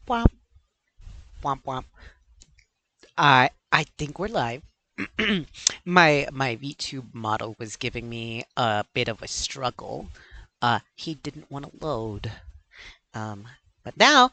Womp, womp, womp. I think we're live. My VTube model was giving me a bit of a struggle. He didn't want to load. Um, but now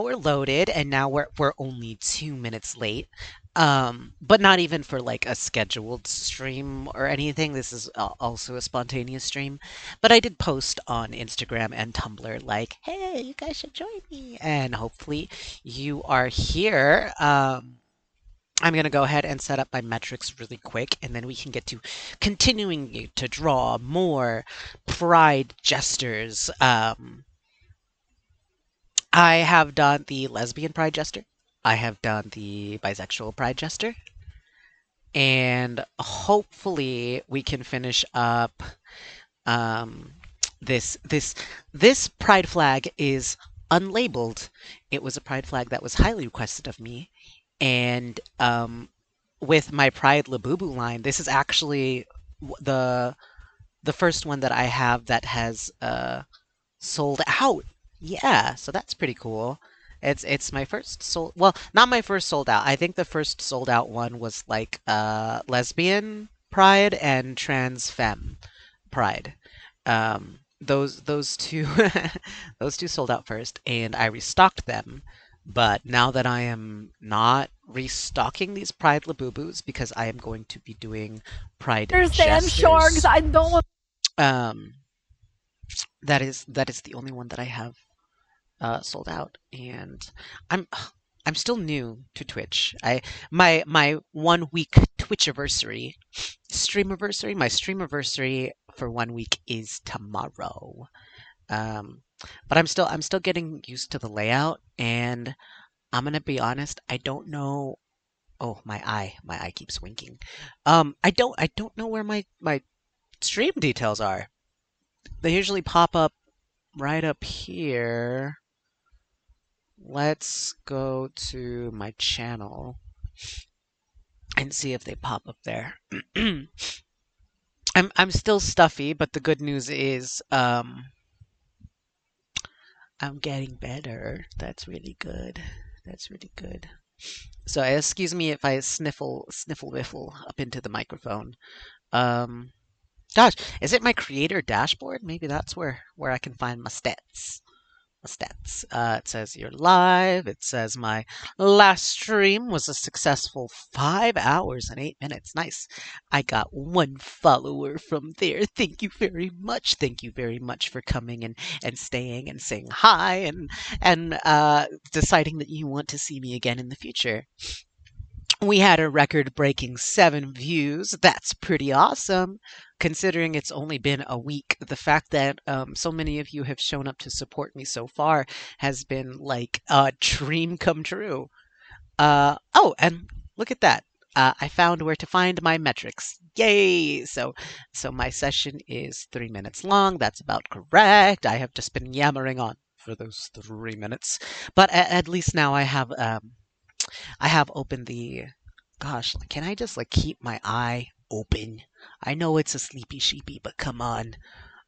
we're loaded, and now we're only 2 minutes late. But not even for like a scheduled stream or anything. This is also a spontaneous stream. But I did post on Instagram and Tumblr like, "Hey, you guys should join me," and hopefully you are here. I'm going to go ahead and set up my metrics really quick, and then we can get to continuing to draw more Pride Jesters. I have done the lesbian Pride Jester. I have done the bisexual Pride Jester. And hopefully we can finish up um, this this this pride flag is unlabeled. It was a pride flag that was highly requested of me, and with my Pride Labubu line, this is actually the first one that I have that has sold out. Yeah, so that's pretty cool. It's my first sold, well, not my first sold out. I think the first sold out one was like lesbian pride and trans femme pride. Those two those two sold out first, and I restocked them. But now that I am not restocking these Pride Labubus because I am going to be doing Pride Understand, Sharks. Jesters, I don't. um, that is the only one that I have sold out, and I'm I'm still new to Twitch. My 1 week Twitchiversary, streamiversary, my streamiversary for 1 week is tomorrow. Um, but I'm still getting used to the layout, and I'm gonna be honest, I don't know. Oh, my eye keeps winking. I don't know where my stream details are. They usually pop up right up here. Let's go to my channel and see if they pop up there. I'm still stuffy, but the good news is I'm getting better. That's really good. That's really good. So excuse me if I sniffle whiffle up into the microphone. Um Gosh, is it my creator dashboard? Maybe that's where I can find my stats. It says you're live. It says my last stream was a successful 5 hours and 8 minutes. Nice. I got one follower from there. Thank you very much. Thank you very much for coming and staying and saying hi and deciding that you want to see me again in the future. We had a record-breaking 7 views. That's pretty awesome, considering it's only been a week. The fact that so many of you have shown up to support me so far has been like a dream come true. Oh, and look at that. I found where to find my metrics. Yay! So my session is 3 minutes long. That's about correct. I have just been yammering on for those 3 minutes, but at least now I have opened the gosh, can I just like keep my eye open? I know it's a sleepy sheepy, but come on.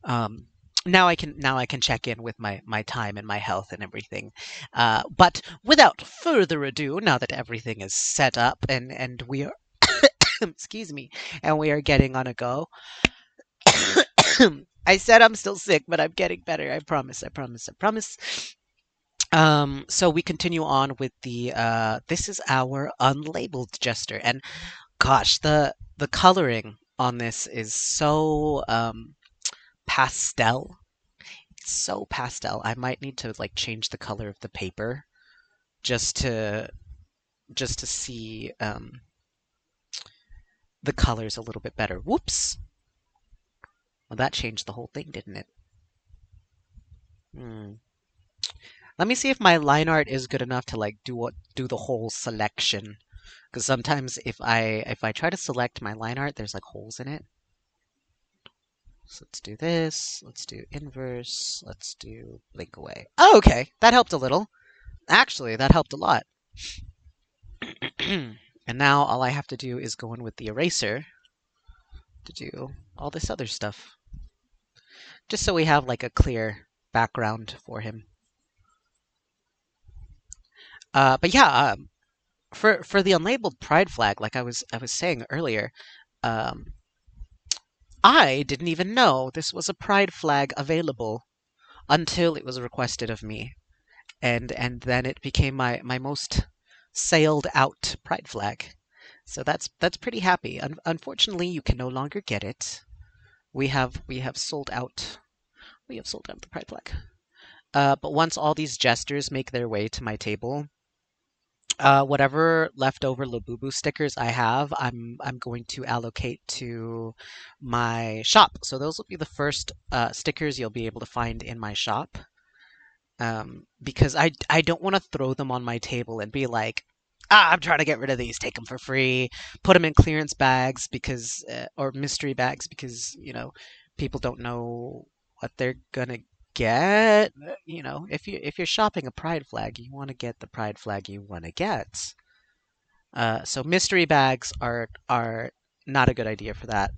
Um now I can check in with my time and my health and everything. But without further ado, now that everything is set up and we are excuse me, and we are getting on a go. I said I'm still sick, but I'm getting better. I promise. I promise. I promise. So we continue on with the this is our unlabeled jester, and gosh, the coloring on this is so pastel. It's so pastel. I might need to like change the color of the paper just to just to see the colors a little bit better. Whoops. Well, that changed the whole thing, didn't it? Hmm. Let me see if my line art is good enough to like do the whole selection. Because sometimes if I try to select my line art, there's like holes in it. So let's do this. Let's do inverse. Let's do blink away. Oh, okay. That helped a little. Actually, that helped a lot. And now all I have to do is go in with the eraser to do all this other stuff. Just so we have like a clear background for him. But yeah, for the unlabeled pride flag, like I was saying earlier, um, I didn't even know this was a pride flag available until it was requested of me, and then it became my most sailed out pride flag. So that's pretty happy. Unfortunately, you can no longer get it. We have sold out. We have sold out the pride flag. But once all these jesters make their way to my table, whatever leftover Labubu stickers I have, I'm going to allocate to my shop. So those will be the first stickers you'll be able to find in my shop. Because I don't want to throw them on my table and be like, I'm trying to get rid of these, take them for free, put them in clearance bags because, or mystery bags because, people don't know what they're gonna get. If you're shopping a pride flag, you want to get the pride flag you want to get. So mystery bags are not a good idea for that.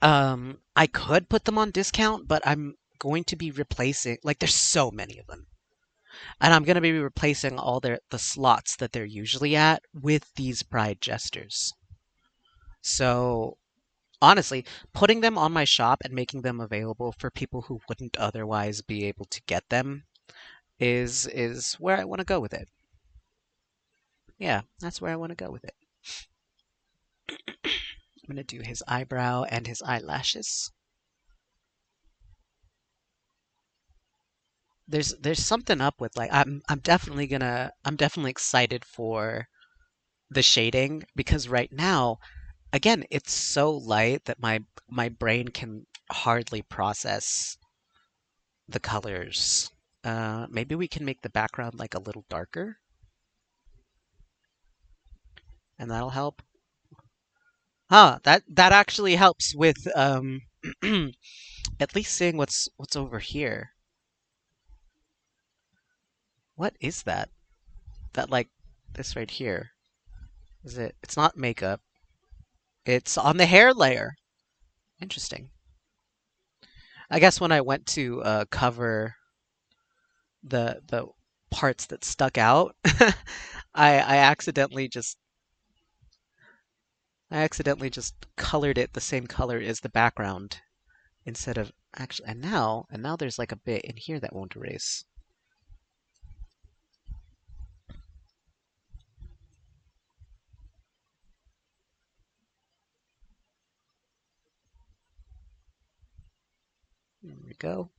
I could put them on discount, but I'm going to be replacing, like, there's so many of them. And I'm going to be replacing all the slots that they're usually at with these Pride Jesters. So honestly, putting them on my shop and making them available for people who wouldn't otherwise be able to get them is where I want to go with it. Yeah, that's where I want to go with it. I'm going to do his eyebrow and his eyelashes. There's something up with, like, I'm definitely excited for the shading because right now, again, it's so light that my brain can hardly process the colors. Maybe we can make the background like a little darker, and that'll help. That actually helps with at least seeing what's over here. What is that? That, like, this right here. Is it? It's not makeup. It's on the hair layer. Interesting. I guess when I went to cover the parts that stuck out, I accidentally just colored it the same color as the background instead of actually. And now there's like a bit in here that won't erase. There we go.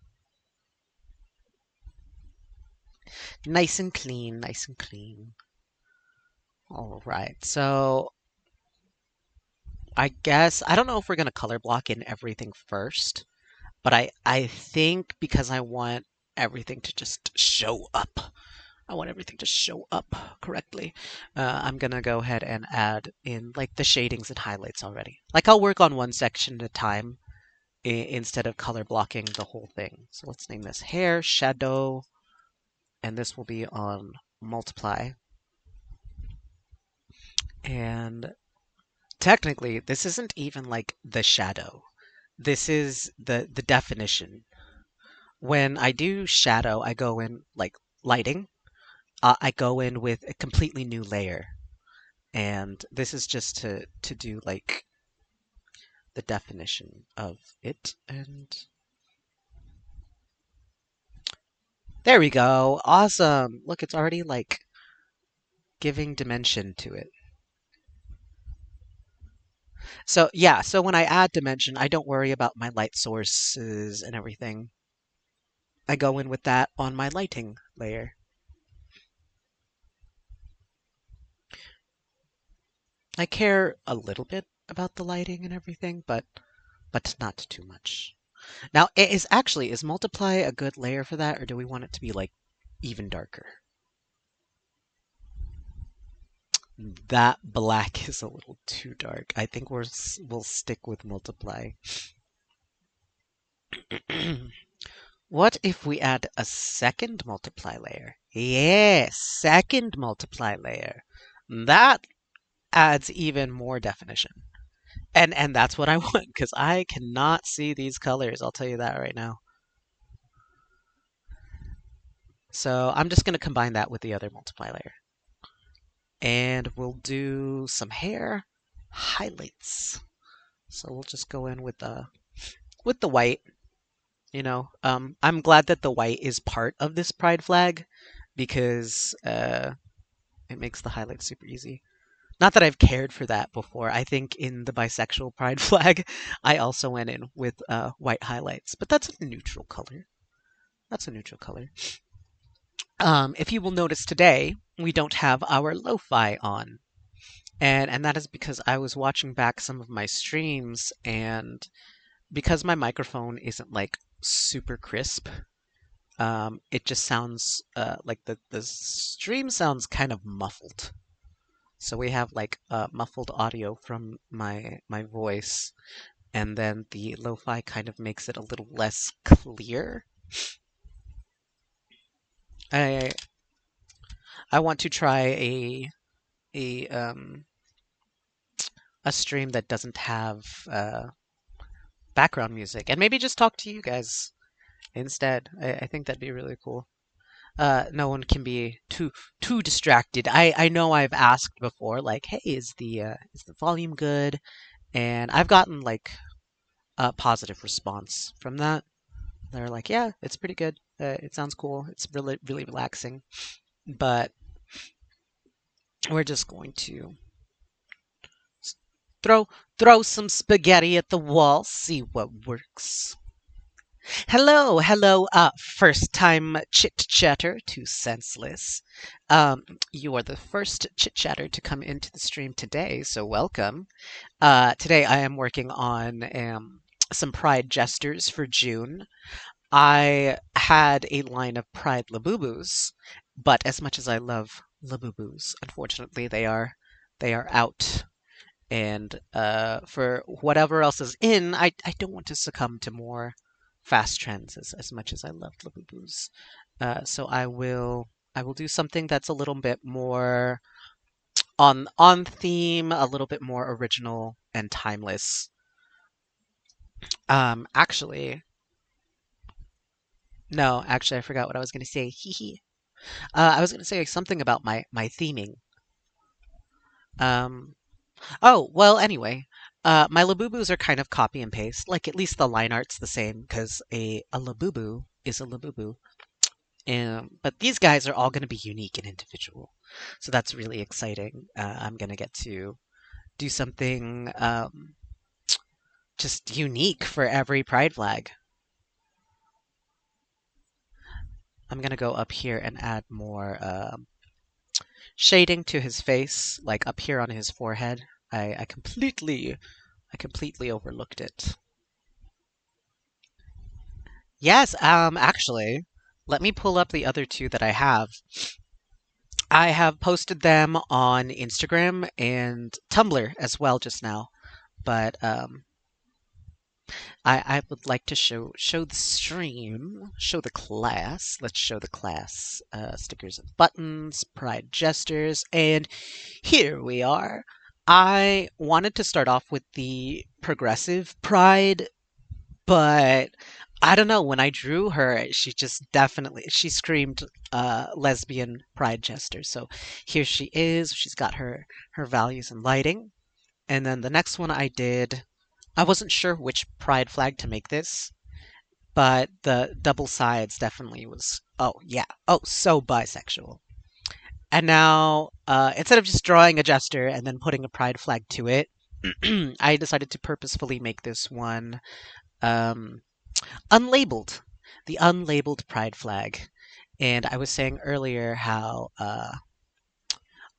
Nice and clean, nice and clean. All right. So I guess I don't know if we're gonna color block in everything first, but I think because I want everything to just show up. I want everything to show up correctly. I'm gonna go ahead and add in like the shadings and highlights already. Like I'll work on one section at a time instead of color blocking the whole thing. So let's name this hair, shadow, and this will be on multiply. And technically, this isn't even like the shadow. This is the definition. When I do shadow, I go in like lighting. I go in with a completely new layer. And this is just to do like the definition of it. And there we go. Awesome. Look, it's already like giving dimension to it. So yeah, so when I add dimension, I don't worry about my light sources and everything. I go in with that on my lighting layer. I care a little bit about the lighting and everything, but not too much. Now, is multiply a good layer for that, or do we want it to be like even darker? That black is a little too dark. I think we'll stick with multiply. What if we add a second multiply layer? Yes, second multiply layer. That adds even more definition. And that's what I want because I cannot see these colors. I'll tell you that right now. So I'm just going to combine that with the other multiply layer. And we'll do some hair highlights. So we'll just go in with the white, you know. I'm glad that the white is part of this pride flag because it makes the highlights super easy. Not that I've cared for that before. I think in the bisexual pride flag, I also went in with white highlights, but that's a neutral color. That's a neutral color. If you will notice today, we don't have our lo-fi on. And that is because I was watching back some of my streams, and because my microphone isn't like super crisp, it just sounds like the stream sounds kind of muffled. So we have like muffled audio from my voice, and then the lo-fi kind of makes it a little less clear. I I want to try a a stream that doesn't have background music, and maybe just talk to you guys instead. I think that'd be really cool. No one can be too distracted. I know I've asked before, like, hey, is the volume good? And I've gotten like a positive response from that. They're like, yeah, it's pretty good. It sounds cool. It's really relaxing. But we're just going to s- throw throw some spaghetti at the wall, see what works. Hello, first time chit chatter to senseless. You are the first chit chatter to come into the stream today, so welcome. Today I am working on some Pride Jesters for June. I had a line of Pride Labubus, but as much as I love Labubus, unfortunately they are out. And for whatever else is in, I don't want to succumb to more fast trends as much as I love Labubus. So I will do something that's a little bit more on theme, a little bit more original and timeless. Actually, no, actually I forgot what I was going to say. Hee hee. I was going to say something about my theming. Um, oh, well, anyway, my Labubus are kind of copy and paste. Like, at least the line art's the same, because a Labubu is a Labubu. But these guys are all going to be unique and individual. So that's really exciting. I'm going to get to do something just unique for every pride flag. I'm going to go up here and add more shading to his face, like up here on his forehead. I completely overlooked it. Yes, actually, let me pull up the other two that I have. I have posted them on Instagram and Tumblr as well just now, but I would like to show the stream, show the class. Let's show the class. Stickers and buttons, Pride Jesters, and here we are. I wanted to start off with the progressive Pride, but I don't know. When I drew her, she just definitely she screamed lesbian Pride Jester. So here she is. She's got her values and lighting. And then the next one I did, I wasn't sure which pride flag to make this, but the double sides definitely was, oh yeah, oh, so bisexual. And now, instead of just drawing a jester and then putting a pride flag to it, I decided to purposefully make this one um, unlabeled, the unlabeled pride flag. And I was saying earlier how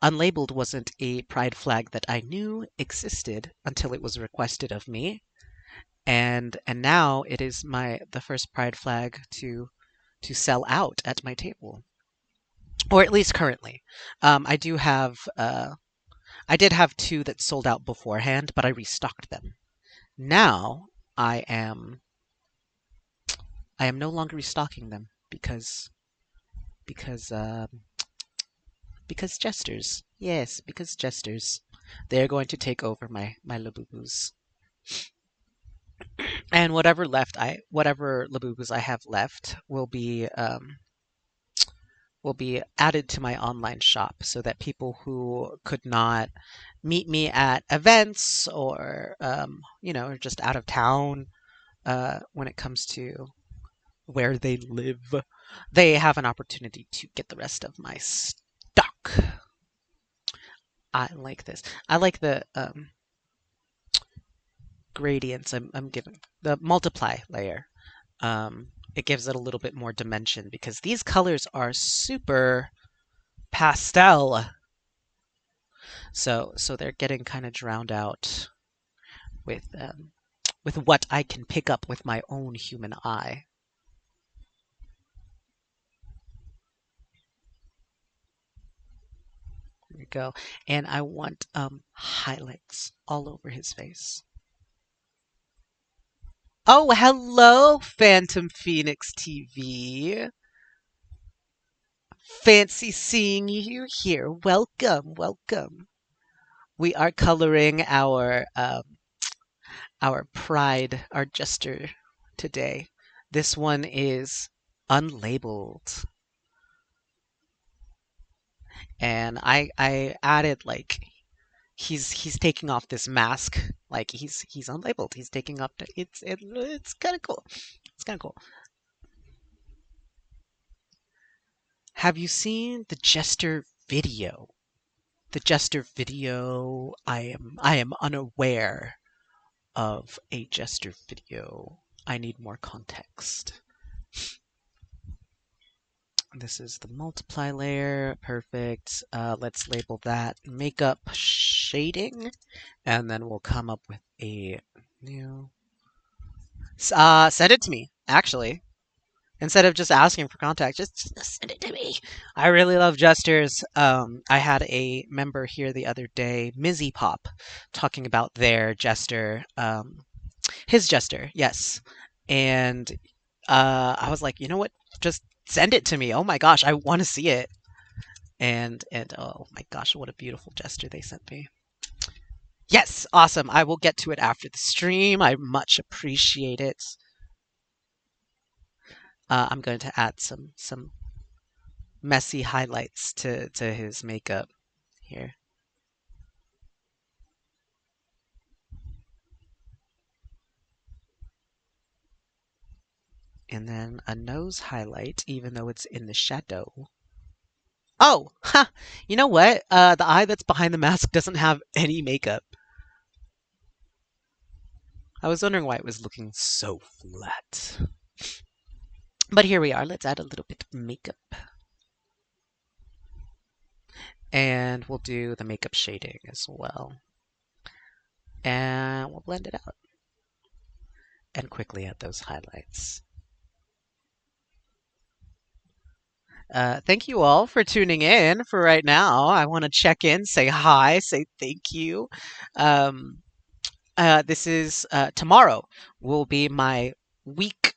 unlabeled wasn't a pride flag that I knew existed until it was requested of me. And now it is the first pride flag to sell out at my table, or at least currently. I do have I did have two that sold out beforehand, but I restocked them. Now I am I am no longer restocking them because because jesters. Yes, because jesters. They're going to take over my Labubus. And whatever Labubus I have left will be will be added to my online shop so that people who could not meet me at events or are just out of town when it comes to where they live, they have an opportunity to get the rest of my stock. I like this. I like the gradients I'm giving. The multiply layer. It gives it a little bit more dimension because these colors are super pastel. So they're getting kind of drowned out with what I can pick up with my own human eye. There we go. And I want highlights all over his face. Oh, hello, Phantom Phoenix TV. Fancy seeing you here. Welcome, welcome. We are coloring our pride, our jester today. This one is unlabeled. And I added like he's taking off this mask, like he's unlabeled. He's taking off it's kind of cool. It's kind of cool. Have you seen the Jester video? The Jester video, I am unaware of a Jester video. I need more context. This is the multiply layer. Perfect. Let's label that makeup shading, and then we'll come up with a new. Send it to me, actually. Instead of just asking for contact, just send it to me. I really love Jesters. I had a member here the other day, Mizzy Pop, talking about their Jester, his Jester, yes. And I was like, you know what? Just send it to me. Oh my gosh, I want to see it. And oh my gosh, what a beautiful Jester they sent me. Yes, awesome. I will get to it after the stream. I much appreciate it. I'm going to add some messy highlights to his makeup here. And then a nose highlight, even though it's in the shadow. Oh, ha! You know what? The eye that's behind the mask doesn't have any makeup. I was wondering why it was looking so flat. But here we are. Let's add a little bit of makeup. And we'll do the makeup shading as well. And we'll blend it out. And quickly add those highlights. Thank you all for tuning in for right now. I want to check in, say hi, say thank you. This is tomorrow will be my week,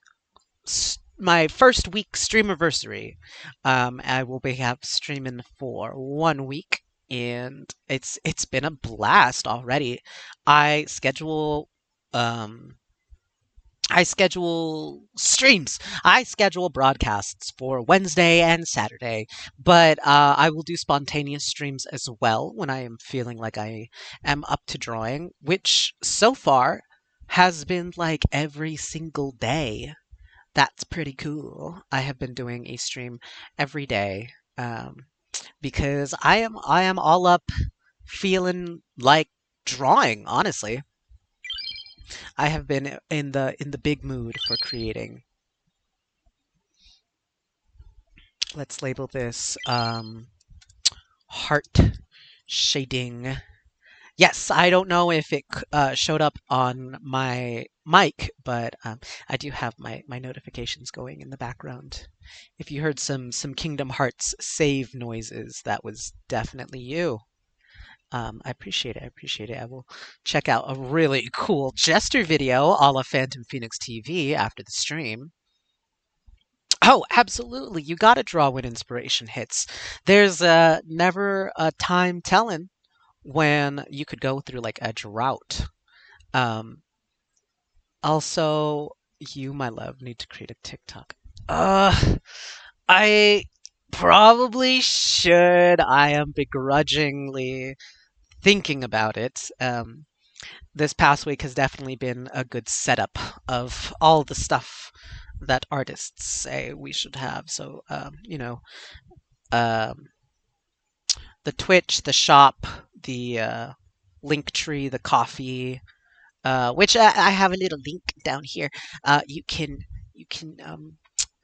my first week streamiversary. I will be have streaming for 1 week, and it's been a blast already. I schedule um I schedule streams. I schedule broadcasts for Wednesday and Saturday, but I will do spontaneous streams as well when I am feeling like I am up to drawing, which so far has been like every single day. That's pretty cool. I have been doing a stream every day because I am all up feeling like drawing, honestly. I have been in the big mood for creating. Let's label this heart shading. Yes, I don't know if it showed up on my mic, but I do have my notifications going in the background. If you heard some Kingdom Hearts save noises, that was definitely you. I appreciate it. I appreciate it. I will check out a really cool Jester video a la Phantom Phoenix TV after the stream. Oh, absolutely. You got to draw when inspiration hits. There's never a time telling when you could go through like a drought. Um, Also, you, my love, need to create a TikTok. Uh, I probably should. I am begrudgingly thinking about it. This past week has definitely been a good setup of all the stuff that artists say we should have. So, um, the Twitch, the shop, the link tree, the coffee, which I have a little link down here. You can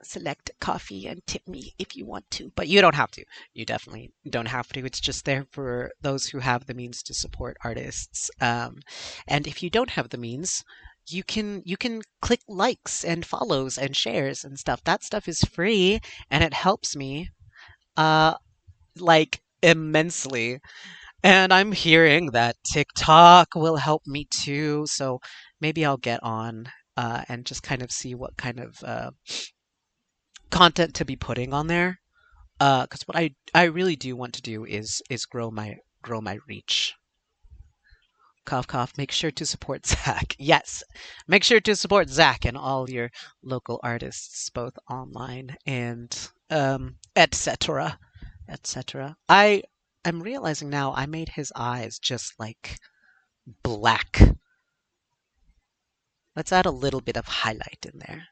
select coffee and tip me if you want to, but you don't have to. You definitely don't have to. It's just there for those who have the means to support artists. And if you don't have the means, you can click likes and follows and shares and stuff. That stuff is free and it helps me uh like immensely. And I'm hearing that TikTok will help me too, so maybe I'll get on and just kind of see what kind of content to be putting on there. Because what I really do want to do is grow my reach. Cough cough. Make sure to support Zach. Yes, make sure to support Zach and all your local artists, both online and etc. etc. I'm realizing now I made his eyes just like black. Let's add a little bit of highlight in there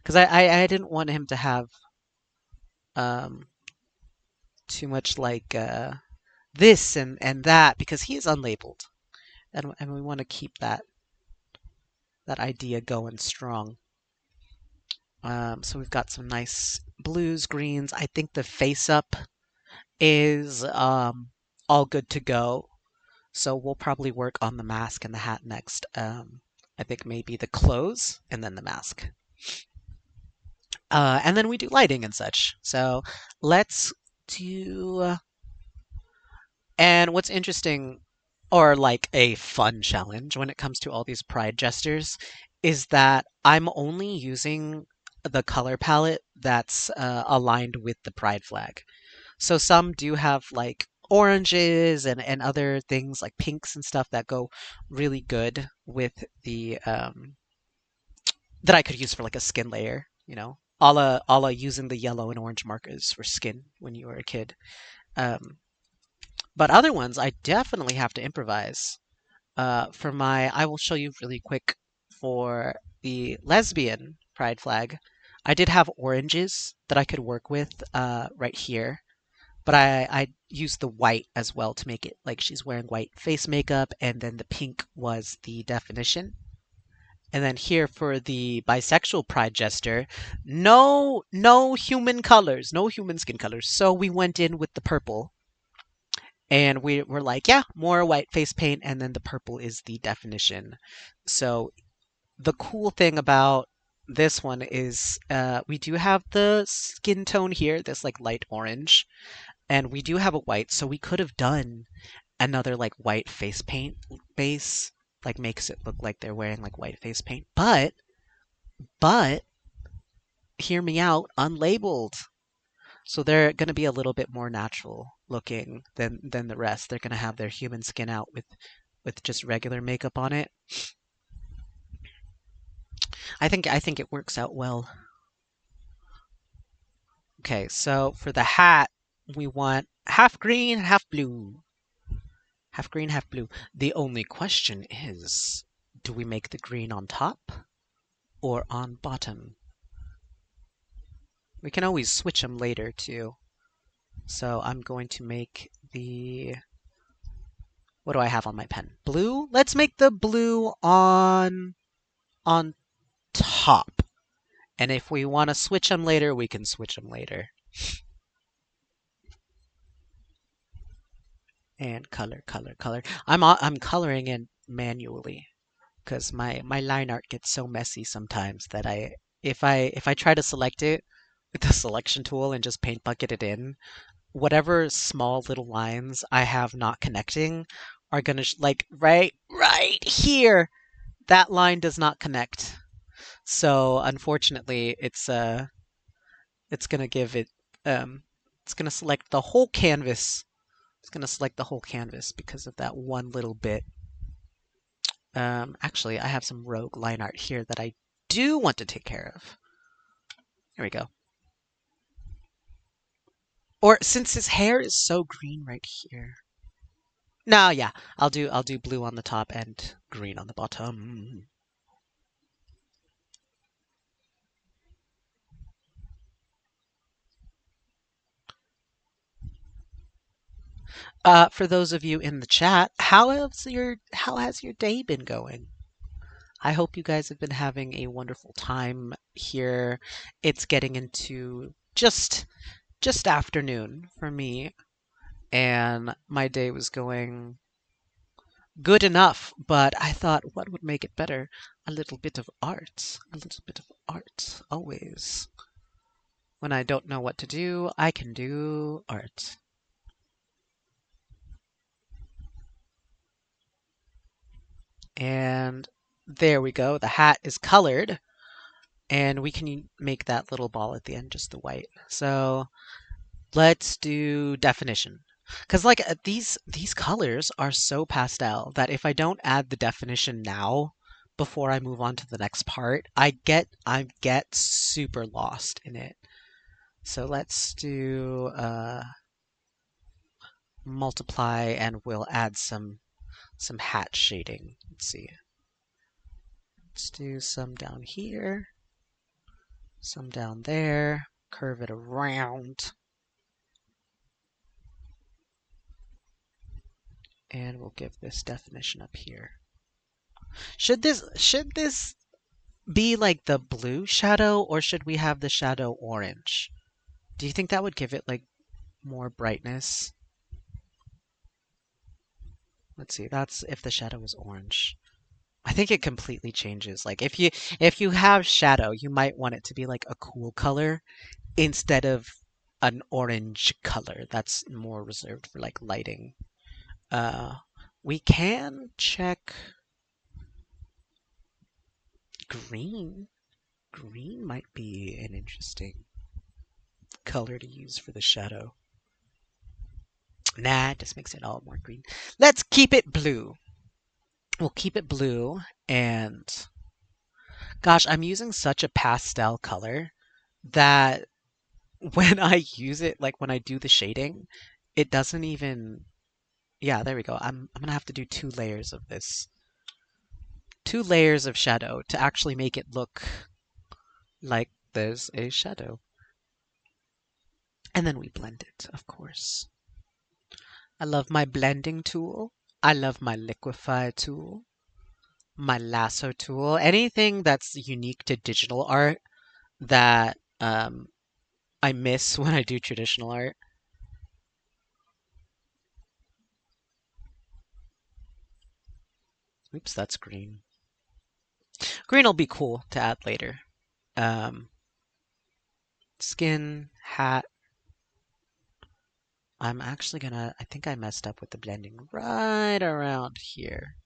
because I didn't want him to have um too much like this and that because he is unlabeled and we want to keep that idea going strong. So we've got some nice blues, greens. I think the face up is all good to go. So we'll probably work on the mask and the hat next. I think maybe the clothes and then the mask. And then we do lighting and such. So let's do. And what's interesting, or like a fun challenge when it comes to all these pride gestures, is that I'm only using the color palette that's aligned with the pride flag. So some do have like oranges and other things like pinks and stuff that go really good with the that I could use for like a skin layer, a la using the yellow and orange markers for skin when you were a kid. Um, but other ones I definitely have to improvise. For my, I will show you really quick for the lesbian pride flag. I did have oranges that I could work with right here, but I used the white as well to make it like she's wearing white face makeup, and then the pink was the definition. And then here for the bisexual pride gesture, no human colors, no human skin colors. So we went in with the purple, and we were like, yeah, more white face paint, and then the purple is the definition. So the cool thing about this one is we do have the skin tone here, this like light orange, and we do have a white, so we could have done another like white face paint base, like makes it look like they're wearing like white face paint. But hear me out, unlabeled. So they're going to be a little bit more natural looking than the rest. They're going to have their human skin out with just regular makeup on it. I think it works out well. Okay, so for the hat, we want half green, half blue. Half green, half blue. The only question is, do we make the green on top or on bottom? We can always switch them later too. So I'm going to make the... What do I have on my pen? Blue? Let's make the blue on top. And if we want to switch them later, we can switch them later. And color, color, color. I'm coloring in manually because my line art gets so messy sometimes that if I try to select it with the selection tool and just paint bucket it in, whatever small little lines I have not connecting are gonna like right here, that line does not connect. So unfortunately, it's gonna give it um it's gonna select the whole canvas. It's gonna select the whole canvas because of that one little bit. Actually, I have some rogue line art here that I do want to take care of. Here we go. Or since his hair is so green right here. No, yeah, I'll do blue on the top and green on the bottom. For those of you in the chat, how has your day been going? I hope you guys have been having a wonderful time here. It's getting into just afternoon for me, and my day was going good enough, but I thought what would make it better? A little bit of art. A little bit of art. Always. When I don't know what to do, I can do art. And there we go. The hat is colored, and we can make that little ball at the end just the white. So let's do definition. Because like these colors are so pastel that if I don't add the definition now before I move on to the next part, I get super lost in it. So let's do multiply, and we'll add some hat shading. Let's see. Let's do some down here, some down there, curve it around, and we'll give this definition up here. Should this be like the blue shadow, or should we have the shadow orange? Do you think that would give it like more brightness? Let's see, that's if the shadow is orange. I think it completely changes. Like if you have shadow, you might want it to be like a cool color instead of an orange color. That's more reserved for like lighting. Uh we can check green. Green might be an interesting color to use for the shadow. Nah, it just makes it all more green. Let's keep it blue. We'll keep it blue, and gosh, I'm using such a pastel color that when I use it, like when I do the shading, it doesn't even. Yeah, there we go. I'm gonna have to do 2 layers of this. 2 layers of shadow to actually make it look like there's a shadow. And then we blend it, of course. I love my blending tool. I love my liquify tool. My lasso tool. Anything that's unique to digital art that I miss when I do traditional art. Oops, that's green. Green will be cool to add later. Um, Skin, hat. I'm actually gonna, I think I messed up with the blending right around here.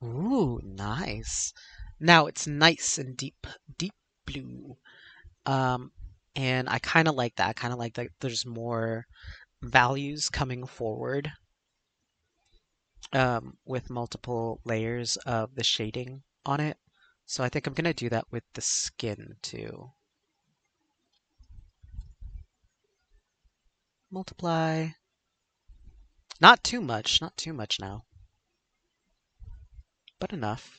Ooh, nice. Now it's nice and deep, deep blue. Um, and I kind of like that. I kind of like that there's more values coming forward with multiple layers of the shading on it. So I think I'm going to do that with the skin too. Multiply. Not too much, not too much now, but enough.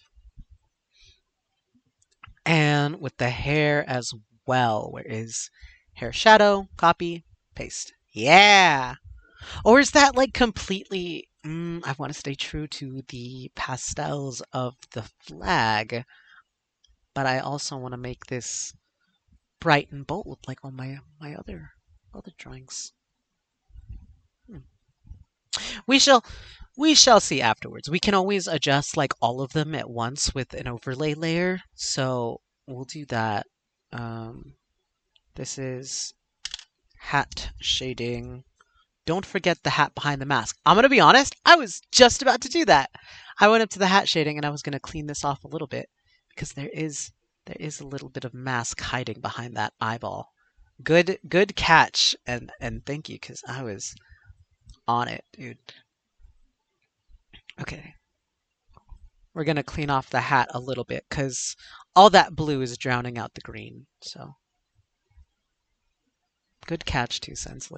And with the hair as well, where is hair shadow, copy, paste. Yeah! Or is that like completely... I want to stay true to the pastels of the flag, but I also want to make this bright and bold like on my other drawings. Hmm. We shall we shall see afterwards. We can always adjust like all of them at once with an overlay layer, so we'll do that. Um, this is hat shading. Don't forget the hat behind the mask. I'm gonna be honest, I was just about to do that. I went up to the hat shading and I was gonna clean this off a little bit because there is a little bit of mask hiding behind that eyeball. Good catch, and thank you because I was on it, dude. Okay. We're gonna clean off the hat a little bit because all that blue is drowning out the green. So good catch, 2 cents,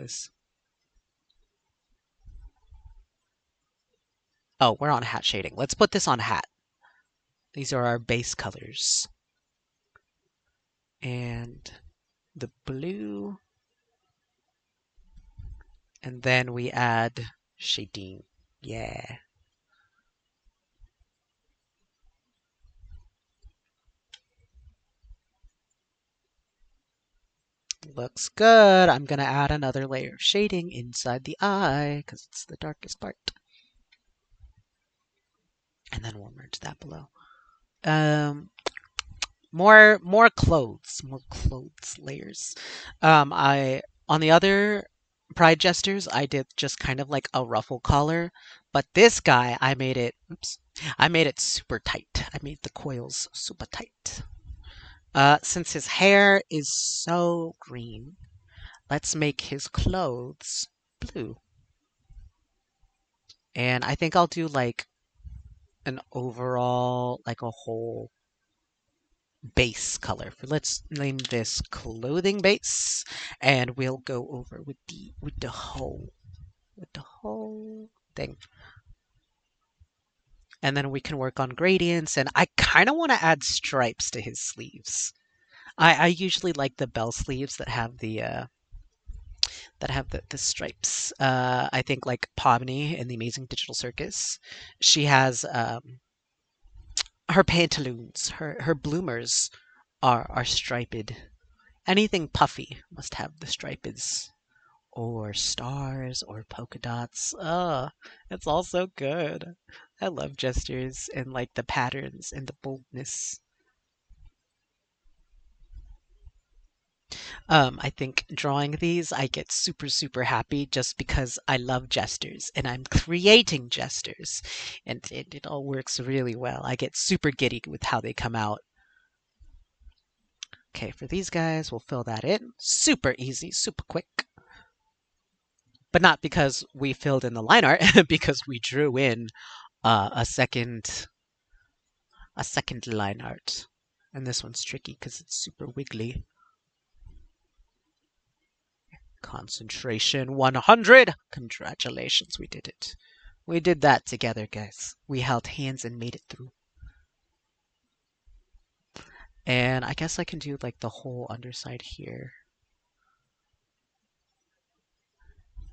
Oh, we're on hat shading. Let's put this on hat. These are our base colors. And the blue. And then we add shading. Yeah. Looks good. I'm going to add another layer of shading inside the eye because it's the darkest part. And then we'll merge that below. More clothes layers. I on the other Pride Jesters, I did just kind of like a ruffle collar, but this guy I made it. Oops, I made it super tight. I made the coils super tight. Since his hair is so green, let's make his clothes blue. And I think I'll do like an overall, like a whole base color. Let's name this clothing base, and we'll go over with the whole thing. And then we can work on gradients, and I kind of want to add stripes to his sleeves. I usually like the bell sleeves that have the stripes. I think like Pomni in the Amazing Digital Circus, she has her pantaloons, her bloomers are striped. Anything puffy must have the stripes or stars or polka dots. Oh, it's all so good. I love gestures and like the patterns and the boldness. I think drawing these, I get super happy just because I love gestures and I'm creating gestures, and it all works really well. I get super giddy with how they come out. Okay, for these guys, we'll fill that in. Super easy, super quick. But not because we filled in the line art, because we drew in a second line art. And this one's tricky because it's super wiggly. Concentration 100! Congratulations, we did it. We did that together, guys. We held hands and made it through. And I guess I can do like the whole underside here.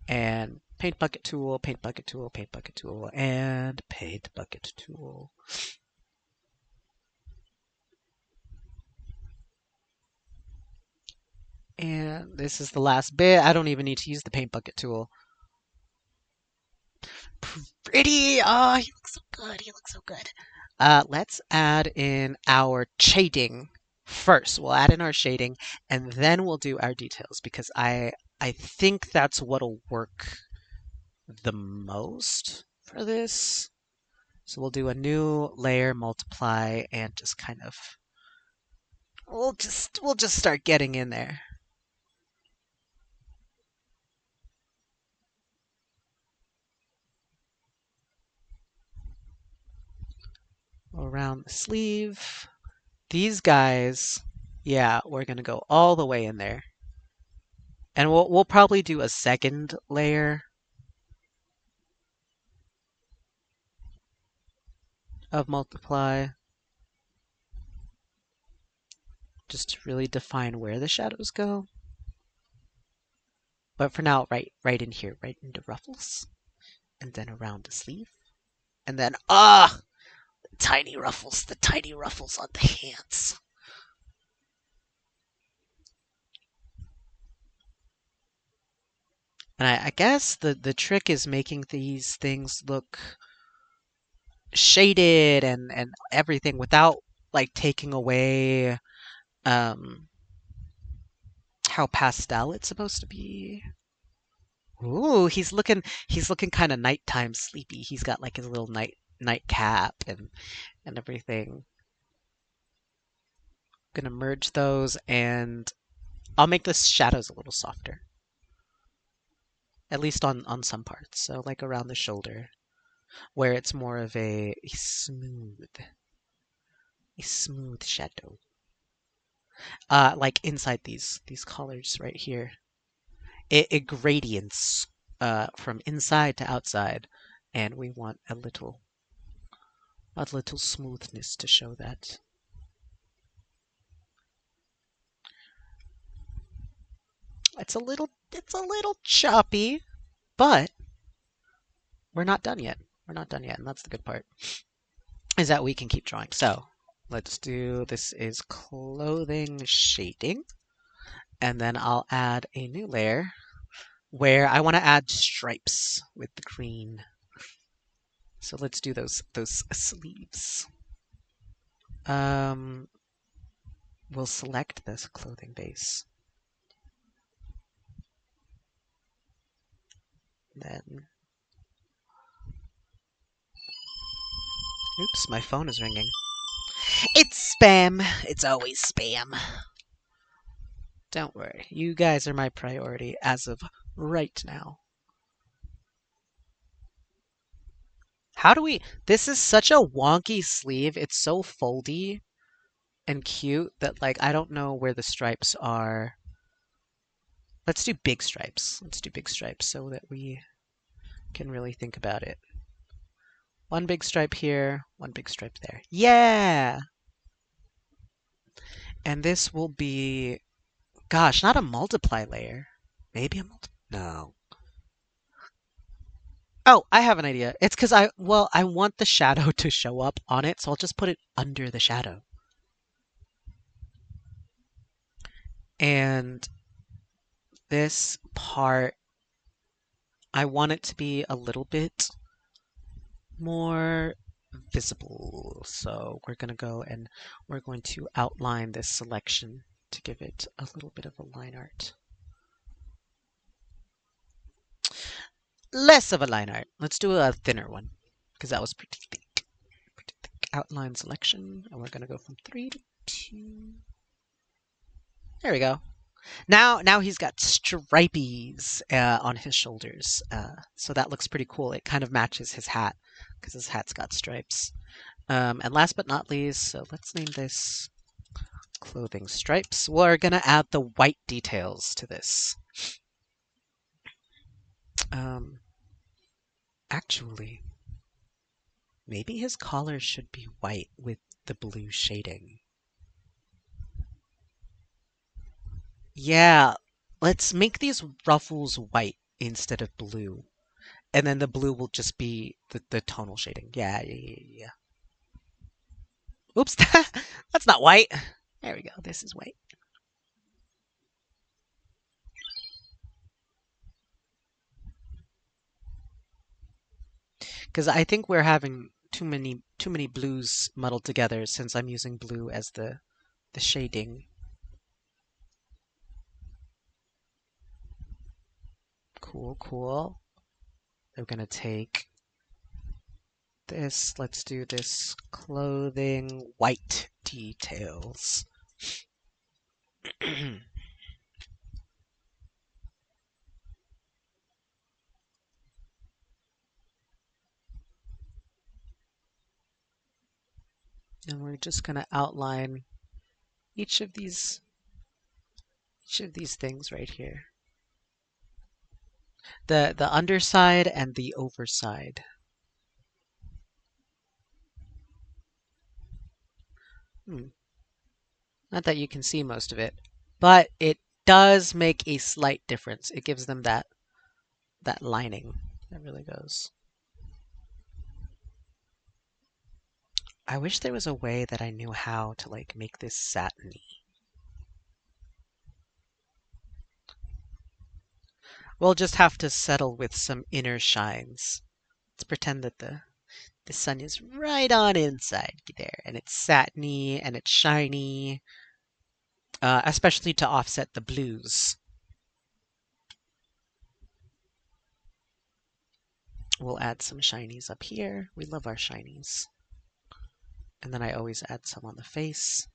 And paint bucket tool, paint bucket tool, paint bucket tool, and paint bucket tool. And this is the last bit. I don't even need to use the paint bucket tool. Pretty! Oh, he looks so good. He looks so good. Let's add in our shading first. We'll add in our shading, and then we'll do our details because I think that's what'll work the most for this. So we'll do a new layer, multiply, and just kind of we'll just start getting in there. Around the sleeve. These guys, yeah, we're gonna go all the way in there. And we'll probably do a second layer of multiply just to really define where the shadows go. But for now, right in here, right into ruffles. And then around the sleeve. And then the tiny ruffles on the hands. And I guess the trick is making these things look shaded and everything without like taking away how pastel it's supposed to be. Ooh, he's looking kind of nighttime sleepy. He's got like his little night cap and everything. Gonna merge those and I'll make the shadows a little softer. At least on some parts. So like around the shoulder. where it's more of a smooth shadow. Like inside these colors right here. It gradients from inside to outside, and we want a little smoothness to show that. It's a little choppy, but we're not done yet. We're not done yet, and that's the good part, is that we can keep drawing. So let's do, this is clothing shading, and then I'll add a new layer where I want to add stripes with the green. So let's do those sleeves. We'll select this clothing base. Then, oops, my phone is ringing. It's spam. It's always spam. Don't worry. You guys are my priority as of right now. How do we... This is such a wonky sleeve. It's so foldy and cute that, like, I don't know where the stripes are. Let's do big stripes. Let's do big stripes so that we can really think about it. One big stripe here, one big stripe there. Yeah! And this will be... Gosh, not a multiply layer. Maybe a multiply... No. Oh, I have an idea. It's because I want the shadow to show up on it, so I'll just put it under the shadow. And this part, I want it to be a little bit more visible. So we're going to go and we're going to outline this selection to give it a little bit of a line art. Less of a line art. Let's do a thinner one, because that was pretty thick. Pretty thick. Outline selection, and we're going to go from 3 to 2. There we go. Now he's got stripies on his shoulders, so that looks pretty cool. It kind of matches his hat, because his hat's got stripes. And last but not least, so let's name this clothing stripes. We're going to add the white details to this. Actually, maybe his collar should be white with the blue shading. Yeah, let's make these ruffles white instead of blue. And then the blue will just be the tonal shading. Yeah. Oops, that's not white. There we go, this is white. Because I think we're having too many blues muddled together since I'm using blue as the shading. Cool. We're gonna take this, let's do this clothing white details. And we're just gonna outline each of these things right here. The underside and the overside. Not that you can see most of it, but it does make a slight difference. It gives them that lining that really goes. I wish there was a way that I knew how to like make this satiny. We'll just have to settle with some inner shines. Let's pretend that the sun is right on inside there, and it's satiny and it's shiny, especially to offset the blues. We'll add some shinies up here. We love our shinies. And then I always add some on the face.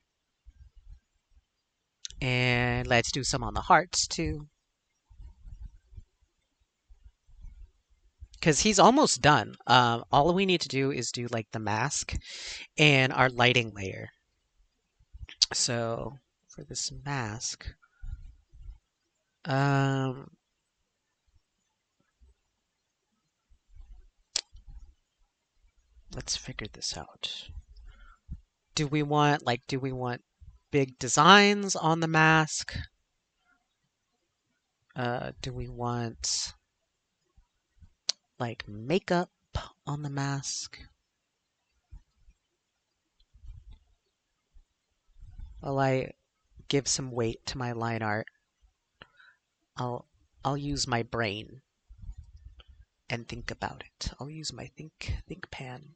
And let's do some on the hearts too. because he's almost done. All we need to do is do like the mask and our lighting layer. So for this mask, um, let's figure this out. Do we want big designs on the mask? Do we want like makeup on the mask? While I give some weight to my line art, I'll I'll use my brain and think about it. I'll use my think pan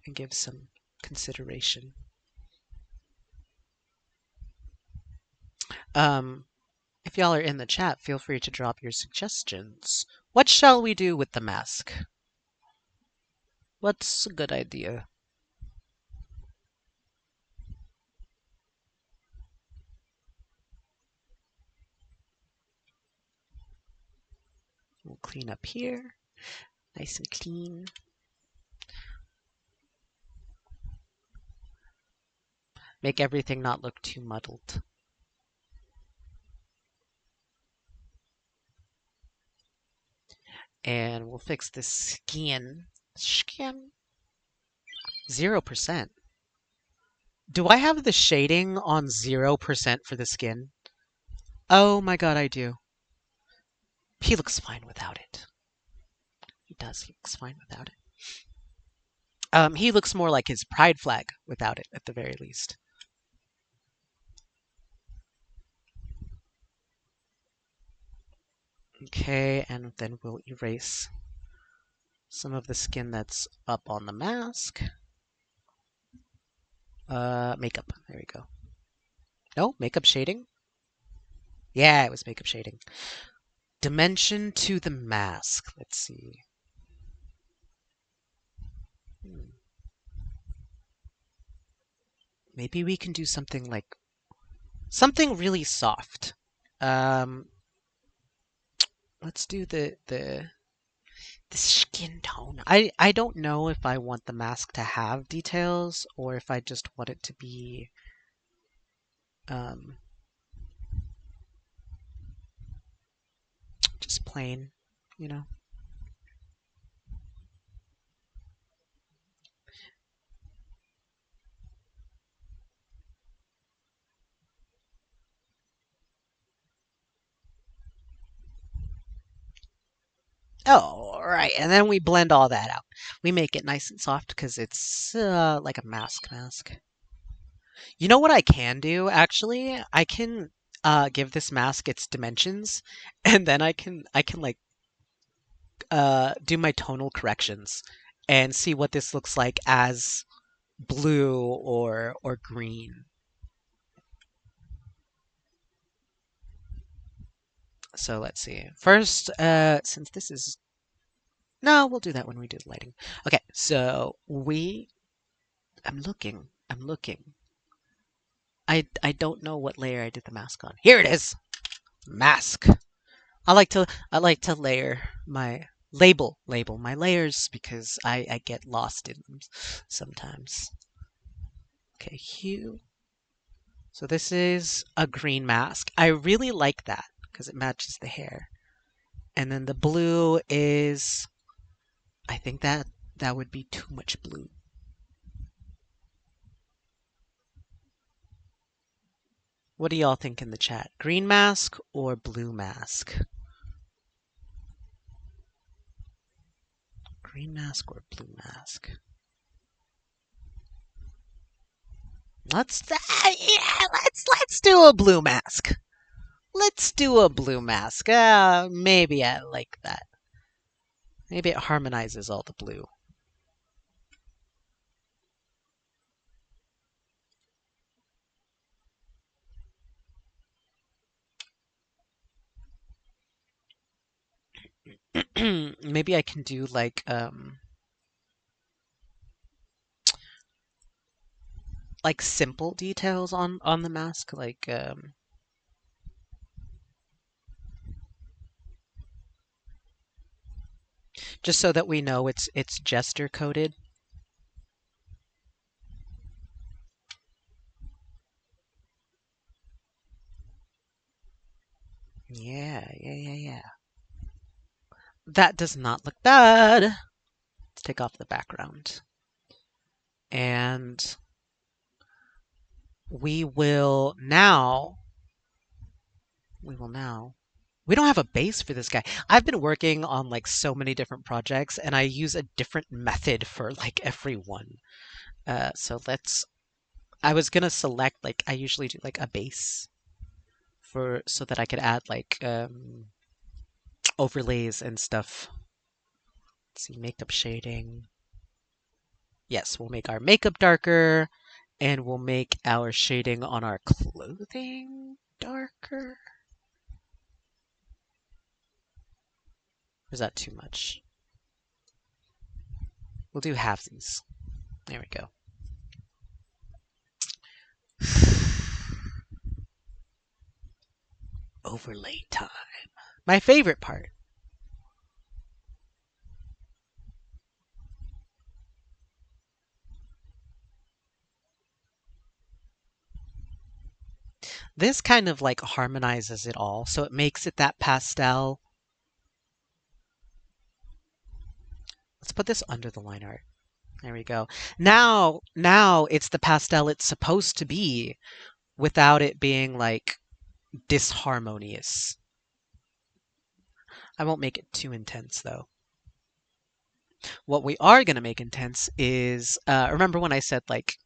and give some consideration. Um, if y'all are in the chat, feel free to drop your suggestions. What shall we do with the mask? What's a good idea? We'll clean up here. Nice and clean. Make everything not look too muddled. And we'll fix the skin. Skin. 0%. Do I have the shading on 0% for the skin? Oh my god, I do. He looks fine without it. He does. He looks fine without it. He looks more like his pride flag without it, at the very least. Okay, and then we'll erase some of the skin that's up on the mask. Makeup. There we go. No, makeup shading? Yeah, it was makeup shading. Dimension to the mask. Let's see. Maybe we can do something like something really soft. Um, let's do the skin tone. I don't know if I want the mask to have details or if I just want it to be um just plain, you know. Oh, right. And then we blend all that out. We make it nice and soft because it's like a mask. You know what I can do, actually? I can give this mask its dimensions, and then I can like do my tonal corrections and see what this looks like as blue or green. So let's see. First, since this is no, we'll do that when we do the lighting. Okay, so I'm looking. I'm looking. I don't know what layer I did the mask on. Here it is. Mask. I like to layer my label my layers because I get lost in them sometimes. Okay, hue. So this is a green mask. I really like that because it matches the hair. And then the blue is I think that would be too much blue. What do y'all think in the chat? Green mask or blue mask? Green mask or blue mask? Let's do a blue mask. Let's do a blue mask. Maybe I like that. Maybe it harmonizes all the blue. Maybe I can do like simple details on the mask, just so that we know it's Jester coded. Yeah. That does not look bad. Let's take off the background. And we will now, we don't have a base for this guy. I've been working on like so many different projects and I use a different method for like every one. So I was gonna select like, I usually do like a base so that I could add like overlays and stuff. Let's see, makeup shading. Yes, we'll make our makeup darker and we'll make our shading on our clothing darker. Or is that too much? We'll do halvesies. There we go. Overlay time. My favorite part. This kind of like harmonizes it all, so it makes it that pastel. Let's put this under the line art. There we go. Now it's the pastel it's supposed to be without it being like disharmonious. I won't make it too intense though. What we are going to make intense is, remember when I said like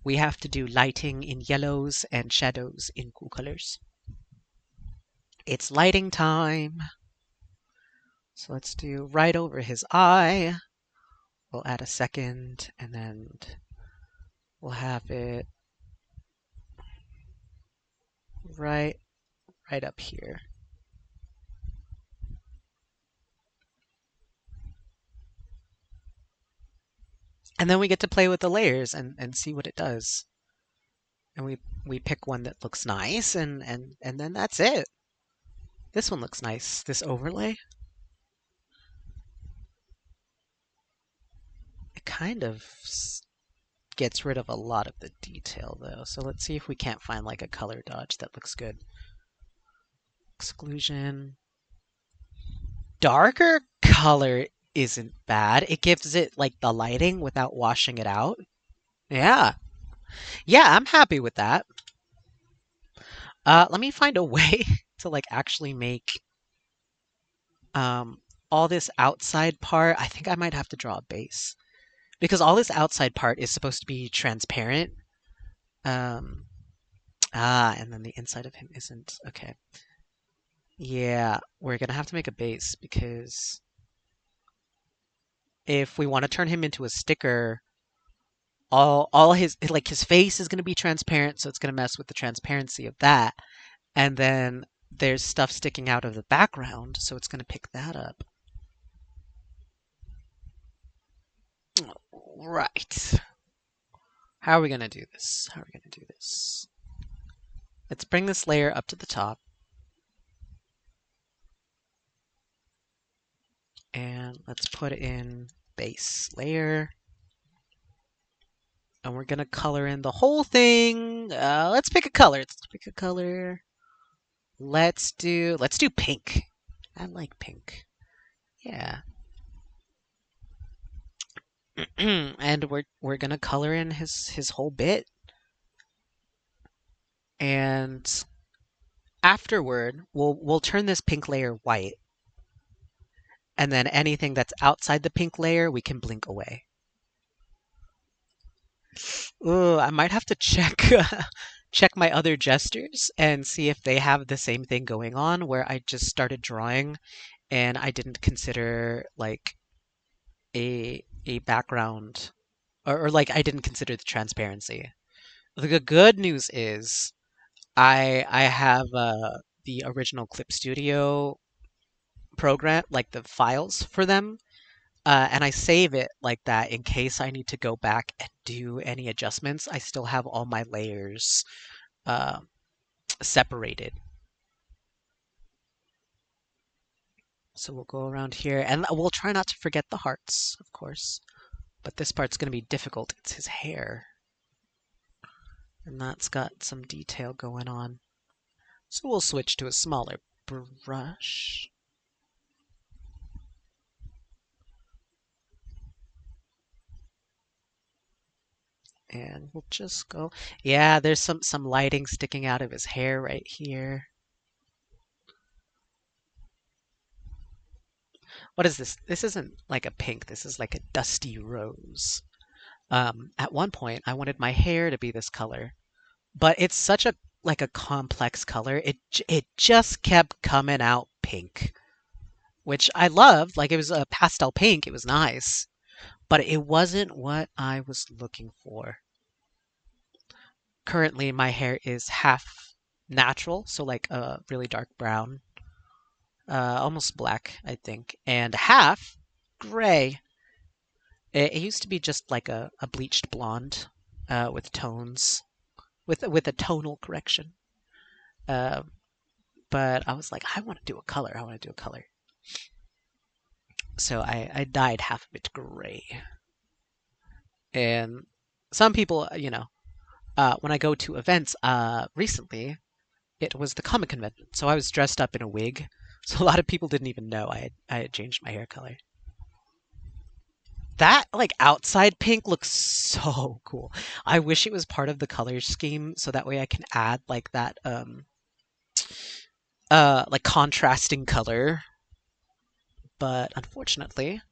we have to do lighting in yellows and shadows in cool colors? It's lighting time. So let's do right over his eye. We'll add a second and then we'll have it right up here. And then we get to play with the layers and see what it does. And we pick one that looks nice and then that's it. This one looks nice, this overlay. It kind of gets rid of a lot of the detail though. So let's see if we can't find like a color dodge that looks good. Exclusion. Darker color isn't bad. It gives it like the lighting without washing it out. Yeah. Yeah, I'm happy with that. Let me find a way to like actually make um all this outside part. I think I might have to draw a base because all this outside part is supposed to be transparent. Um, and then the inside of him isn't. Okay. Yeah, we're gonna have to make a base because if we want to turn him into a sticker, all his face is gonna be transparent, so it's gonna mess with the transparency of that. And then there's stuff sticking out of the background, so it's gonna pick that up. Right. How are we gonna do this? How are we gonna do this? Let's bring this layer up to the top. And let's put in base layer. And we're gonna color in the whole thing. Let's pick a color. Let's do pink. I like pink. Yeah. And we're gonna color in his whole bit. And afterward, we'll turn this pink layer white. And then anything that's outside the pink layer, we can blink away. Ooh, I might have to check check my other Jesters and see if they have the same thing going on where I just started drawing and I didn't consider like a background or like I didn't consider the transparency. The good news is I have the original Clip Studio program, like the files for them, and I save it like that in case I need to go back and do any adjustments. I still have all my layers uh, separated. So we'll go around here, and we'll try not to forget the hearts, of course. But this part's going to be difficult. It's his hair. And that's got some detail going on. So we'll switch to a smaller brush. And we'll just go. Yeah, there's some lighting sticking out of his hair right here. What is this? This isn't like a pink. This is like a dusty rose. At one point, I wanted my hair to be this color, but it's such a like a complex color. It just kept coming out pink, which I loved. Like it was a pastel pink. It was nice, but it wasn't what I was looking for. Currently, my hair is half natural, so like a really dark brown, almost black, I think, and half gray. It used to be just like a bleached blonde with tones, with a tonal correction. Uh, but I was like, I want to do a color. I want to do a color. So I dyed half of it gray. And some people, when I go to events, recently it was the comic convention, so I was dressed up in a wig. So a lot of people didn't even know I had changed my hair color. That like outside pink looks so cool. I wish it was part of the color scheme so that way I can add like that like contrasting color, but unfortunately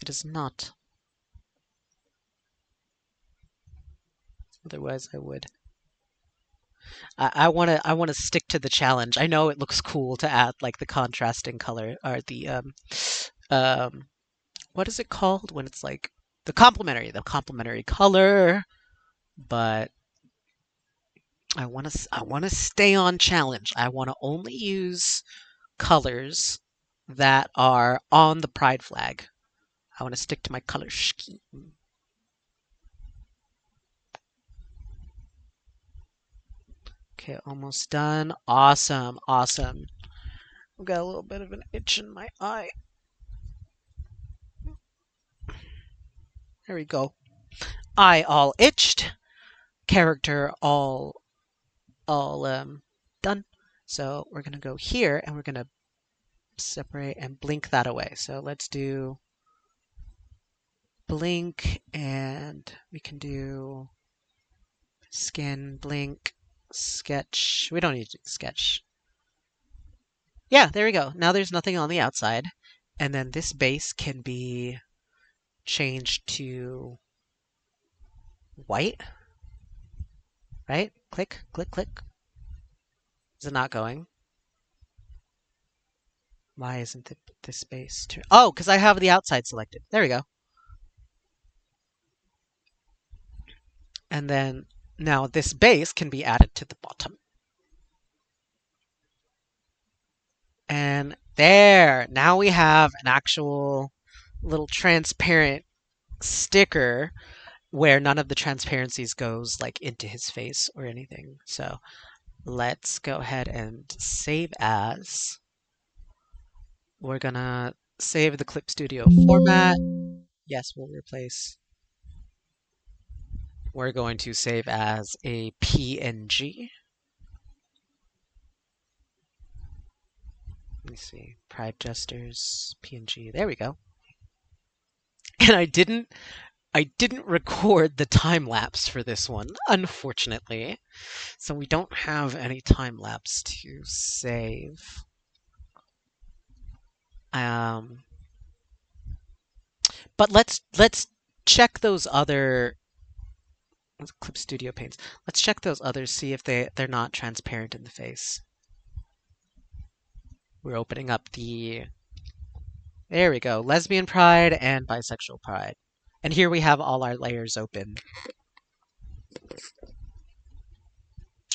it is not. Otherwise I would. I wanna stick to the challenge. I know it looks cool to add like the contrasting color or the um what is it called when it's like the complementary color, but I want to stay on challenge. I want to only use colors that are on the pride flag. I want to stick to my color scheme. Okay, almost done. Awesome, awesome. I've got a little bit of an itch in my eye. There we go. Eye all itched. Character all done. So we're gonna go here and we're gonna separate and blink that away. So let's do blink and we can do skin, blink, sketch. We don't need to do sketch. Yeah, there we go. Now there's nothing on the outside. And then this base can be changed to white, right? Click, click, click. Is it not going? Why isn't this base turned? Oh, because I have the outside selected. There we go. And then now this base can be added to the bottom. And there, now we have an actual little transparent sticker where none of the transparencies goes like into his face or anything. So let's go ahead and save as. We're gonna save the Clip Studio format. Yes, we'll replace. We're going to save as a PNG. Let me see. Pride Jesters, PNG. There we go. And I didn't record the time lapse for this one, unfortunately. So we don't have any time lapse to save. But let's check those other Clip Studio paints. Let's check those others, see if they're not transparent in the face. We're opening up the, there we go, lesbian pride and bisexual pride. And here we have all our layers open.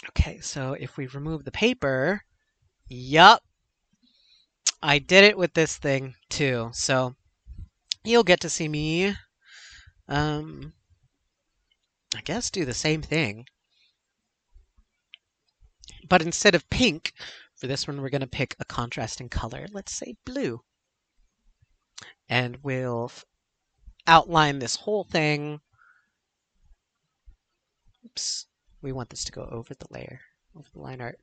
Okay, so if we remove the paper, yup, I did it with this thing too. So you'll get to see me, I guess do the same thing. But instead of pink, For this one, we're going to pick a contrasting color. Let's say blue. And we'll outline this whole thing. Oops. We want this to go over the layer, over the line art.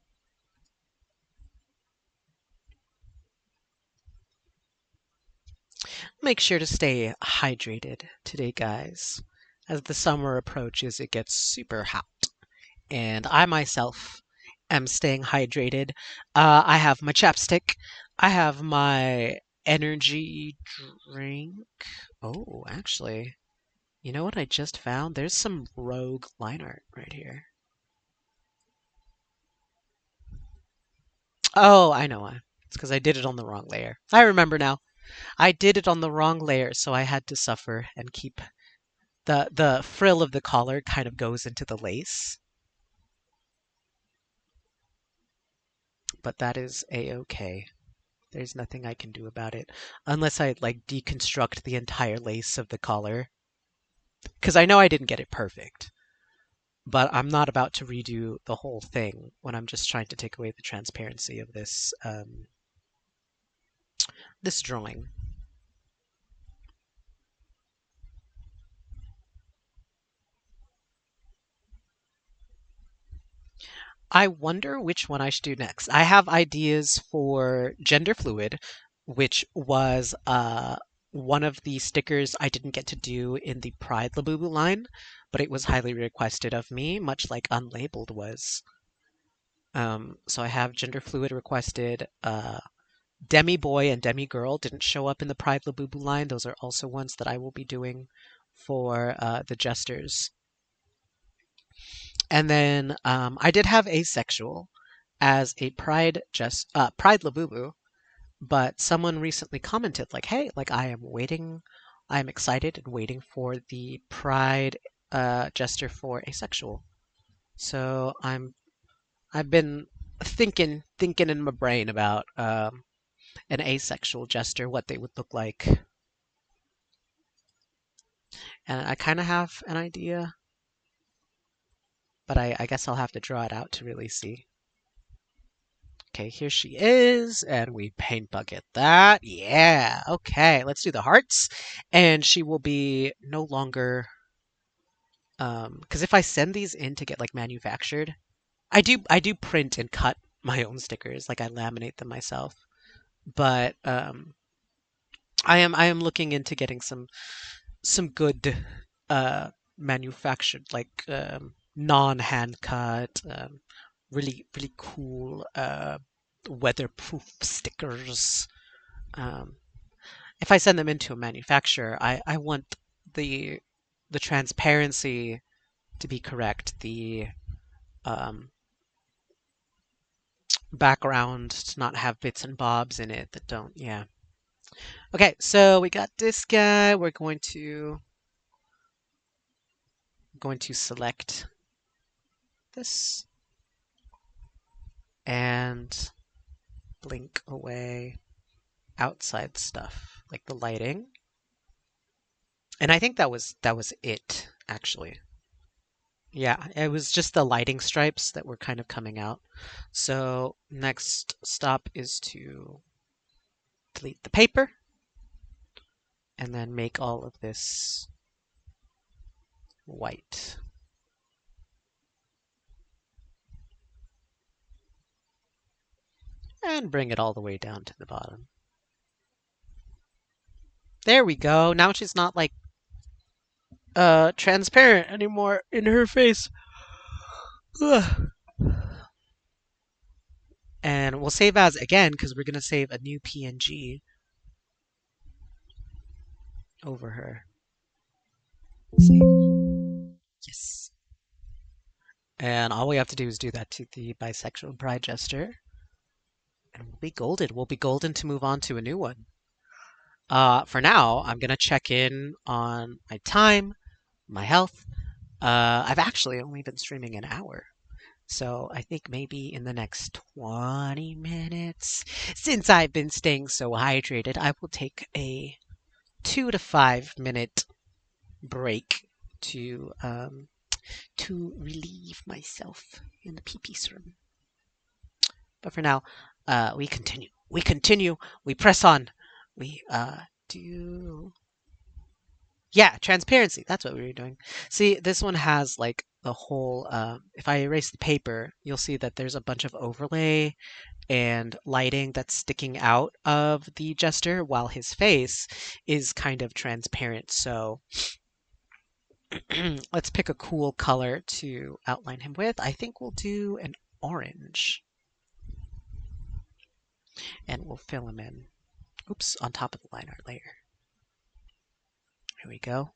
Make sure to stay hydrated today, guys. As the summer approaches, it gets super hot. And I myself am staying hydrated. I have my chapstick. I have my energy drink. Oh, actually, you know what I just found? There's some rogue line art right here. Oh, I know why. It's because I did it on the wrong layer. I remember now. I did it on the wrong layer, so I had to suffer and keep the frill of the collar kind of goes into the lace. But that is a-okay. There's nothing I can do about it unless I like deconstruct the entire lace of the collar. Because I know I didn't get it perfect, but I'm not about to redo the whole thing when I'm just trying to take away the transparency of this drawing. I wonder which one I should do next. I have ideas for gender fluid, which was one of the stickers I didn't get to do in the Pride Labubu line, but it was highly requested of me, much like Unlabeled was. So I have gender fluid requested. Demi Boy and Demi Girl didn't show up in the Pride Labubu line. Those are also ones that I will be doing for the Jesters. And then I did have Asexual as a Pride Labubu, but someone recently commented like, "Hey, like I am excited and waiting for the Pride Jester for Asexual." So I've been thinking in my brain about an asexual Jester, what they would look like, and I kind of have an idea, but I guess I'll have to draw it out to really see. Okay, here she is, and we paint bucket that. Yeah, okay, let's do the hearts. And she will be no longer, because if I send these in to get like manufactured, I do print and cut my own stickers, like I laminate them myself. But I am looking into getting some good manufactured, like non-hand cut, really cool weatherproof stickers. Um, if I send them into a manufacturer, I want the the transparency to be correct, the um, background to not have bits and bobs in it that don't. Yeah. Okay, so we got this guy. We're going to select this and blink away outside stuff like the lighting. And I think that was it actually. Yeah, it was just the lighting stripes that were kind of coming out. So next stop is to delete the paper and then make all of this white. And bring it all the way down to the bottom. There we go. Now she's not like transparent anymore in her face. Ugh. And we'll save as again because we're going to save a new PNG over her. Save. Yes. And all we have to do is do that to the bisexual pride jester. And we'll be golden. We'll be golden to move on to a new one. For now, I'm going to check in on my time, my health. I've actually only been streaming an hour. So I think maybe in the next 20 minutes, since I've been staying so hydrated, I will take a 2 to 5 minute break to relieve myself in the pee-pee room. But for now, we continue. We continue. We press on. We do. Yeah, transparency. That's what we were doing. See, this one has like the whole. If I erase the paper, you'll see that there's a bunch of overlay and lighting that's sticking out of the jester, while his face is kind of transparent. So let's pick a cool color to outline him with. I think we'll do an orange, and we'll fill him in. Oops, on top of the line art layer. Here we go.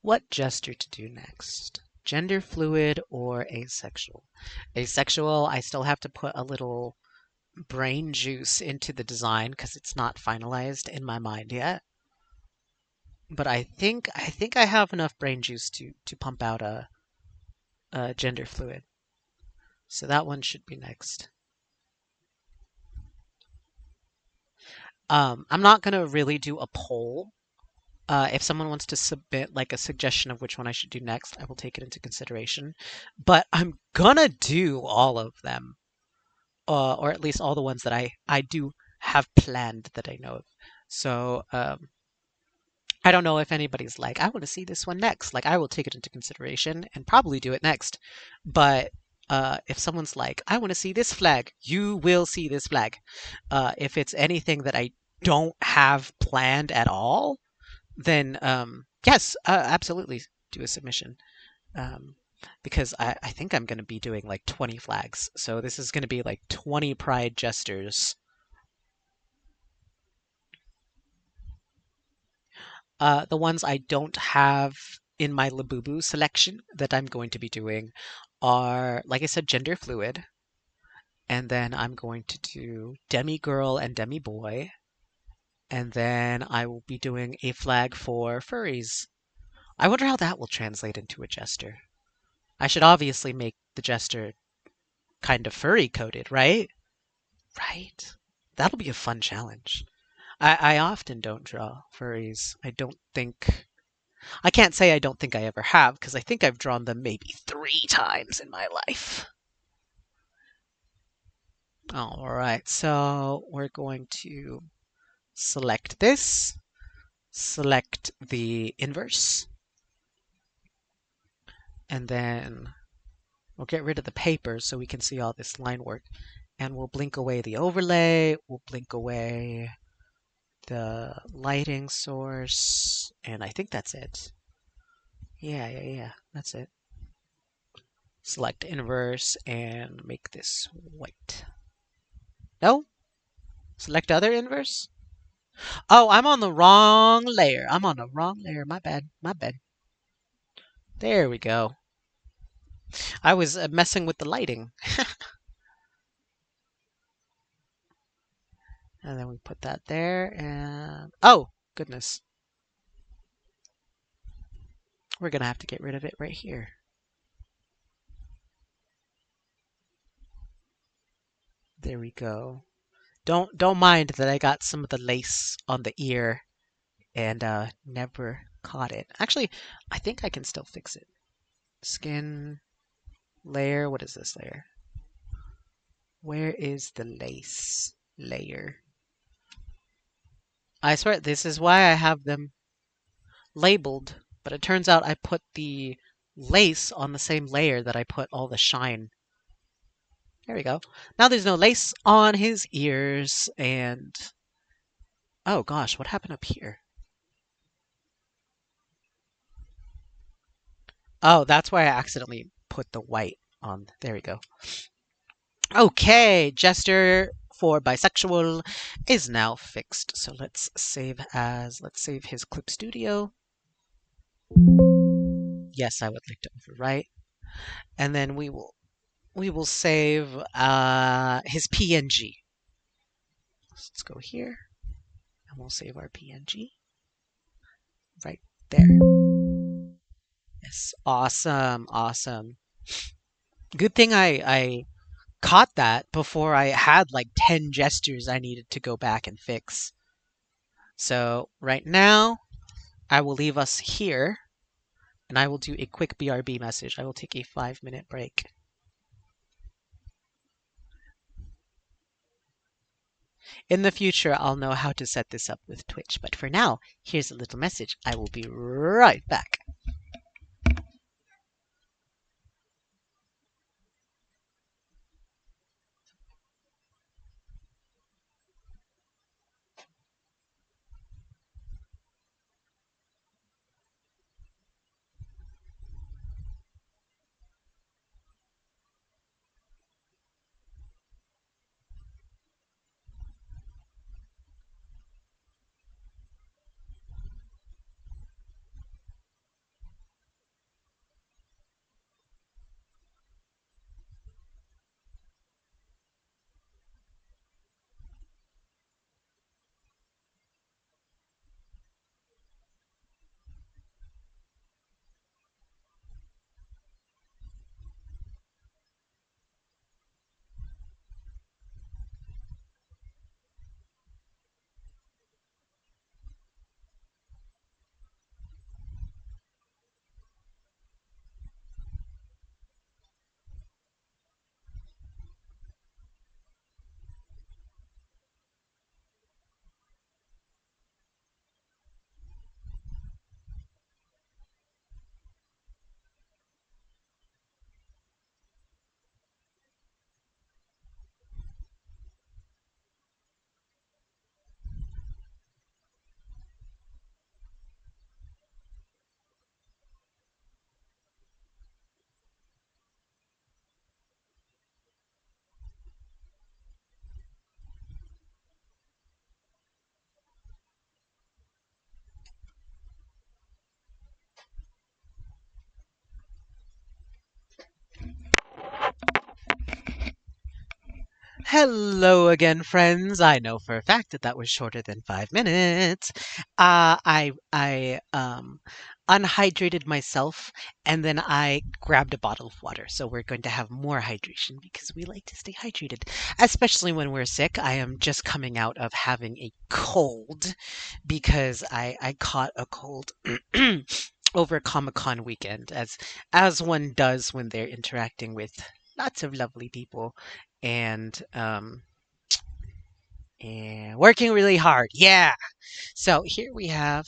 What gesture to do next? Gender fluid or asexual? Asexual, I still have to put a little brain juice into the design because it's not finalized in my mind yet. But I think I have enough brain juice to pump out a gender fluid. So that one should be next. I'm not gonna really do a poll. If someone wants to submit like a suggestion of which one I should do next, I will take it into consideration. But I'm gonna do all of them, or at least all the ones that I do have planned that I know of. So I don't know if anybody's like, I want to see this one next. Like, I will take it into consideration and probably do it next. But if someone's like, I want to see this flag, you will see this flag. If it's anything that I don't have planned at all, then yes, absolutely do a submission. Um, because I think I'm going to be doing like 20 flags. So this is going to be like 20 Pride Jesters. The ones I don't have in my Labubu selection that I'm going to be doing are, like I said, gender fluid. And then I'm going to do demi girl and demi boy. And then I will be doing a flag for furries. I wonder how that will translate into a jester. I should obviously make the jester kind of furry coated, right? Right. That'll be a fun challenge. I often don't draw furries. I can't say I don't think I ever have, because I think I've drawn them maybe 3 times in my life. All right, so we're going to select this, select the inverse, and then we'll get rid of the paper so we can see all this line work. And we'll blink away the overlay, we'll blink away the lighting source, and I think that's it. Yeah, that's it. Select inverse and make this white. No? Select other inverse? Oh, I'm on the wrong layer. I'm on the wrong layer. My bad. My bad. There we go. I was messing with the lighting. And then we put that there and... Oh, goodness. We're going to have to get rid of it right here. There we go. Don't mind that I got some of the lace on the ear and never caught it. Actually, I think I can still fix it. Skin layer. What is this layer? Where is the lace layer? I swear this is why I have them labeled, but it turns out I put the lace on the same layer that I put all the shine. There we go. Now there's no lace on his ears, and oh gosh, what happened up here? Oh, that's why I accidentally put the white on. There we go. Okay, Jester for bisexual is now fixed. So let's save his Clip Studio. Yes, I would like to overwrite. And then we will save his PNG. Let's go here and we'll save our PNG right there. Yes, awesome, awesome. Good thing I caught that before I had like 10 gestures I needed to go back and fix. So right now, I will leave us here and I will do a quick BRB message. I will take a 5-minute break. In the future, I'll know how to set this up with Twitch, but for now, here's a little message. I will be right back. Hello again, friends. I know for a fact that that was shorter than 5 minutes. I unhydrated myself and then I grabbed a bottle of water. So we're going to have more hydration because we like to stay hydrated, especially when we're sick. I am just coming out of having a cold because I caught a cold over Comic-Con weekend, as one does when they're interacting with lots of lovely people and working really hard. Yeah. So here we have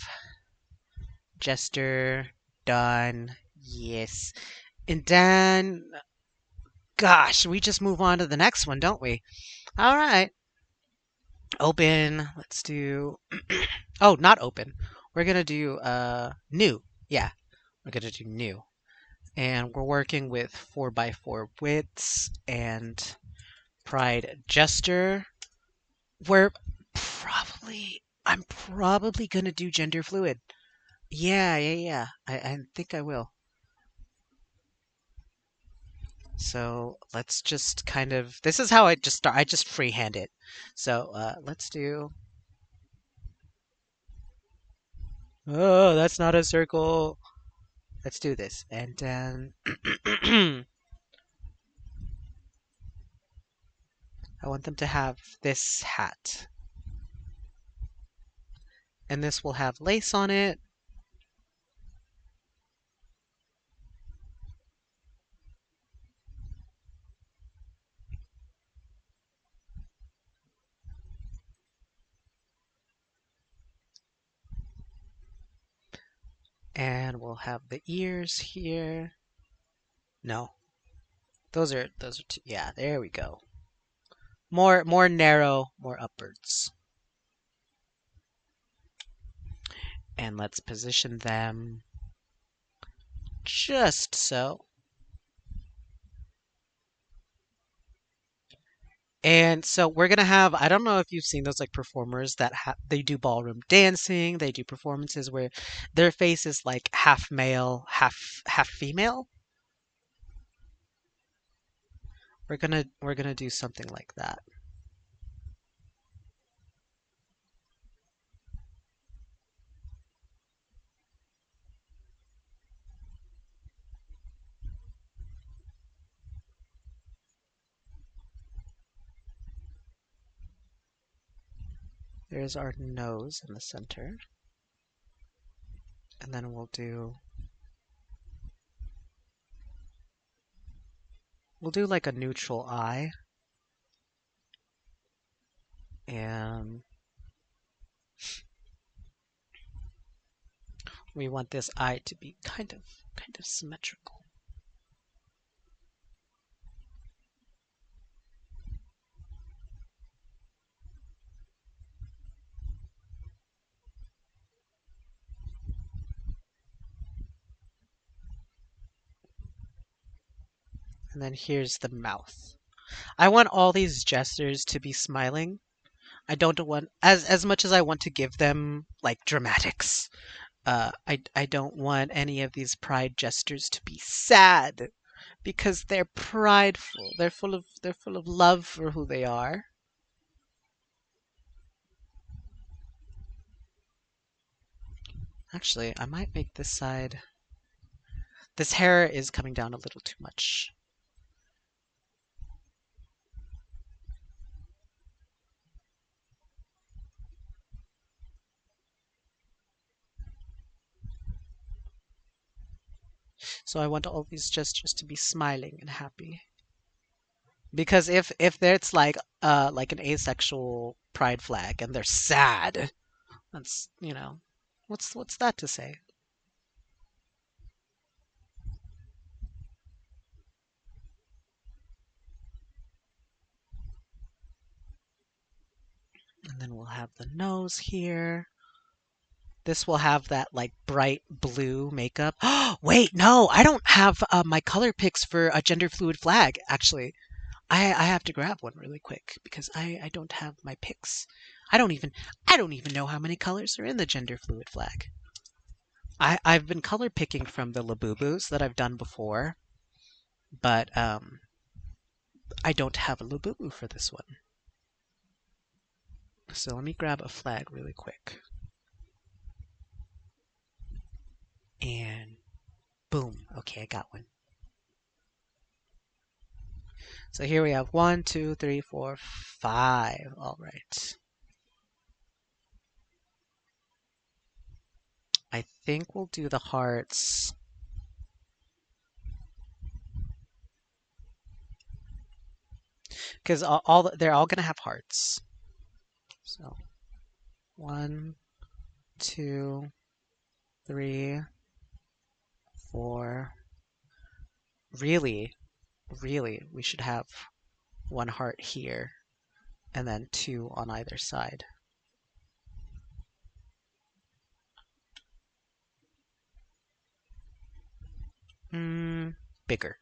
Jester done. Yes. And then gosh, we just move on to the next one, don't we? All right. Open. Let's do oh, not open. We're going to do new. Yeah. We're going to do new. And we're working with 4x4 widths and Pride Jester. I'm probably gonna do gender fluid. Yeah, yeah, yeah. I think I will. So let's just kind of, this is how I just start. I just freehand it. So let's do, oh, that's not a circle. Let's do this. And then I want them to have this hat. And this will have lace on it. And we'll have the ears here. No, those are two. Yeah, there we go. More narrow, more upwards. And let's position them just so. And so we're gonna have, I don't know if you've seen those like performers that they do ballroom dancing, they do performances where their face is like half male, half female. We're gonna do something like that. There's our nose in the center. And then we'll do like a neutral eye. And we want this eye to be kind of symmetrical. And then here's the mouth. I want all these jesters to be smiling. I don't want, as much as I want to give them like dramatics. I don't want any of these pride jesters to be sad because they're prideful. They're full of love for who they are. Actually, I might make this side. This hair is coming down a little too much. So I want all these gestures to be smiling and happy. Because if it's like an asexual pride flag and they're sad, that's, what's that to say? And then we'll have the nose here. This will have that like bright blue makeup. Wait, no, I don't have my color picks for a gender fluid flag. Actually, I have to grab one really quick because I don't have my picks. I don't even know how many colors are in the gender fluid flag. I've been color picking from the Labubus that I've done before, but I don't have a Labubu for this one. So let me grab a flag really quick. And boom. Okay, I got one. So here we have 1, 2, 3, 4, 5. All right. I think we'll do the hearts. Because they're all gonna have hearts. So 1, 2, 3, 4. Really, we should have one heart here, and then 2 on either side. Bigger.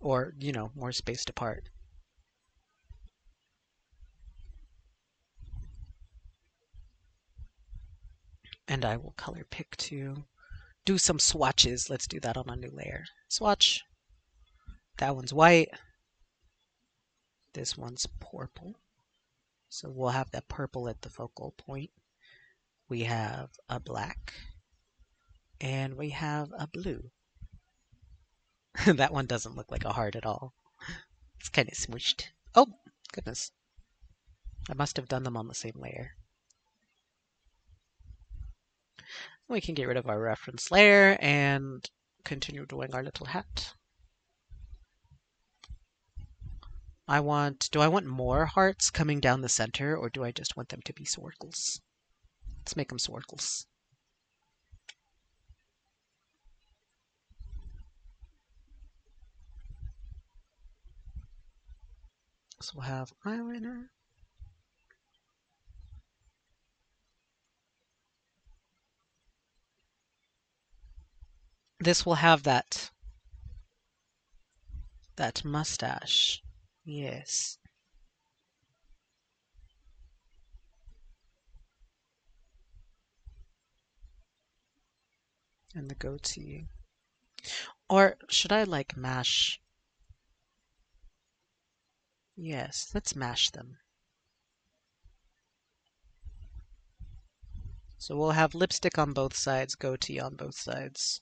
Or, more spaced apart. And I will color pick to do some swatches. Let's do that on a new layer. Swatch. That one's white. This one's purple. So we'll have that purple at the focal point. We have a black. And we have a blue. That one doesn't look like a heart at all. It's kind of smooshed. Oh, goodness. I must have done them on the same layer. We can get rid of our reference layer and continue doing our little hat. Do I want more hearts coming down the center, or do I just want them to be circles? Let's make them circles. So we'll have eyeliner. This will have that mustache. Yes. And the goatee. Or should I like mash? Yes, let's mash them. So we'll have lipstick on both sides, goatee on both sides.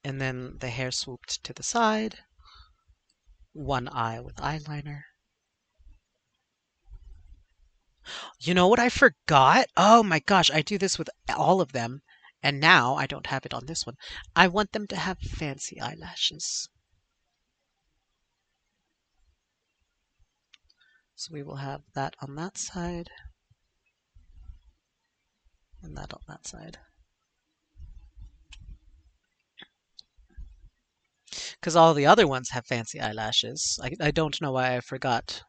And then the hair swooped to the side. One eye with eyeliner. You know what I forgot? Oh my gosh, I do this with all of them, and now I don't have it on this one. I want them to have fancy eyelashes. So we will have that on that side and that on that side. Because all the other ones have fancy eyelashes. I don't know why I forgot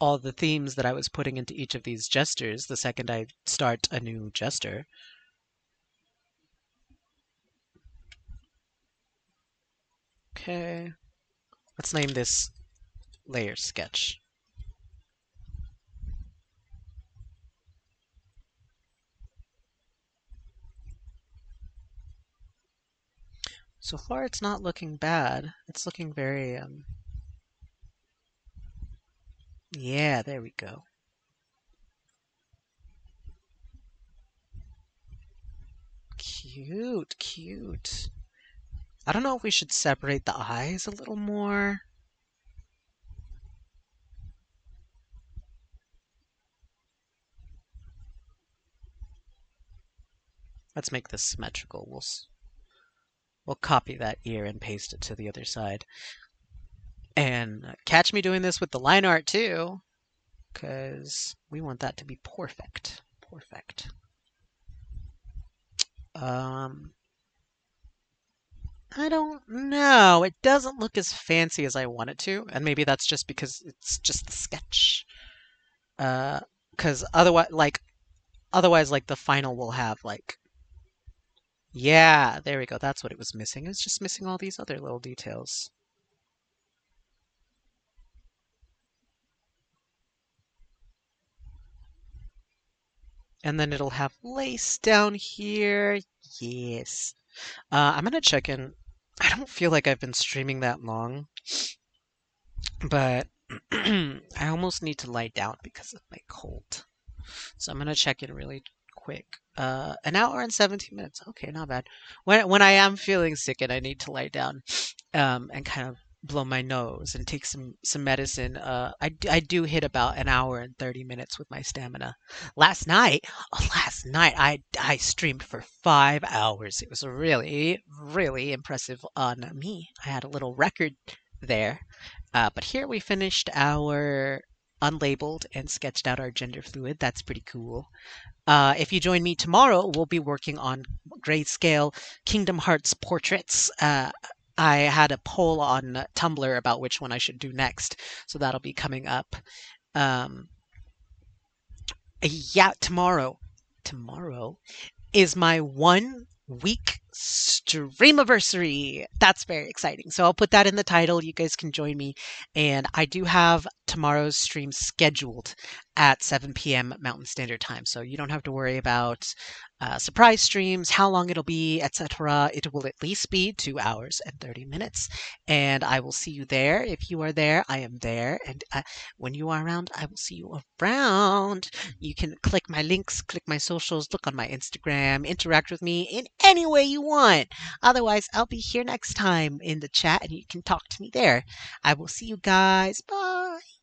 all the themes that I was putting into each of these jesters the second I start a new jester. Okay, let's name this layer sketch. So far it's not looking bad. It's looking very, yeah, there we go. Cute, cute. I don't know if we should separate the eyes a little more. Let's make this symmetrical. We'll copy that ear and paste it to the other side. And catch me doing this with the line art too, because we want that to be perfect. Perfect. Um, I don't know. It doesn't look as fancy as I want it to, and maybe that's just because it's just the sketch. Because otherwise, like the final will have like, yeah, there we go. That's what it was missing. It's just missing all these other little details. And then it'll have lace down here. Yes. I'm gonna check in. I don't feel like I've been streaming that long, but I almost need to lie down because of my cold. So I'm gonna check in really quick. An hour and 17 minutes. Okay, not bad. When I am feeling sick and I need to lie down, and kind of blow my nose and take some medicine, I do hit about an hour and 30 minutes with my stamina. Last night I streamed for 5 hours. It was really really impressive on me. I had a little record there. But here we finished our unlabeled and sketched out our gender fluid. That's pretty cool. If you join me tomorrow, we'll be working on grayscale Kingdom Hearts portraits. I had a poll on Tumblr about which one I should do next, so that'll be coming up. Um, yeah, tomorrow. Tomorrow is my 1 week streamiversary. That's very exciting. So I'll put that in the title. You guys can join me. And I do have tomorrow's stream scheduled at 7 p.m. Mountain Standard Time. So you don't have to worry about surprise streams, how long it'll be, etc. It will at least be 2 hours and 30 minutes. And I will see you there. If you are there, I am there. And when you are around, I will see you around. You can click my links, click my socials, look on my Instagram, interact with me in any way you want. Otherwise, I'll be here next time in the chat and you can talk to me there. I will see you guys. Bye.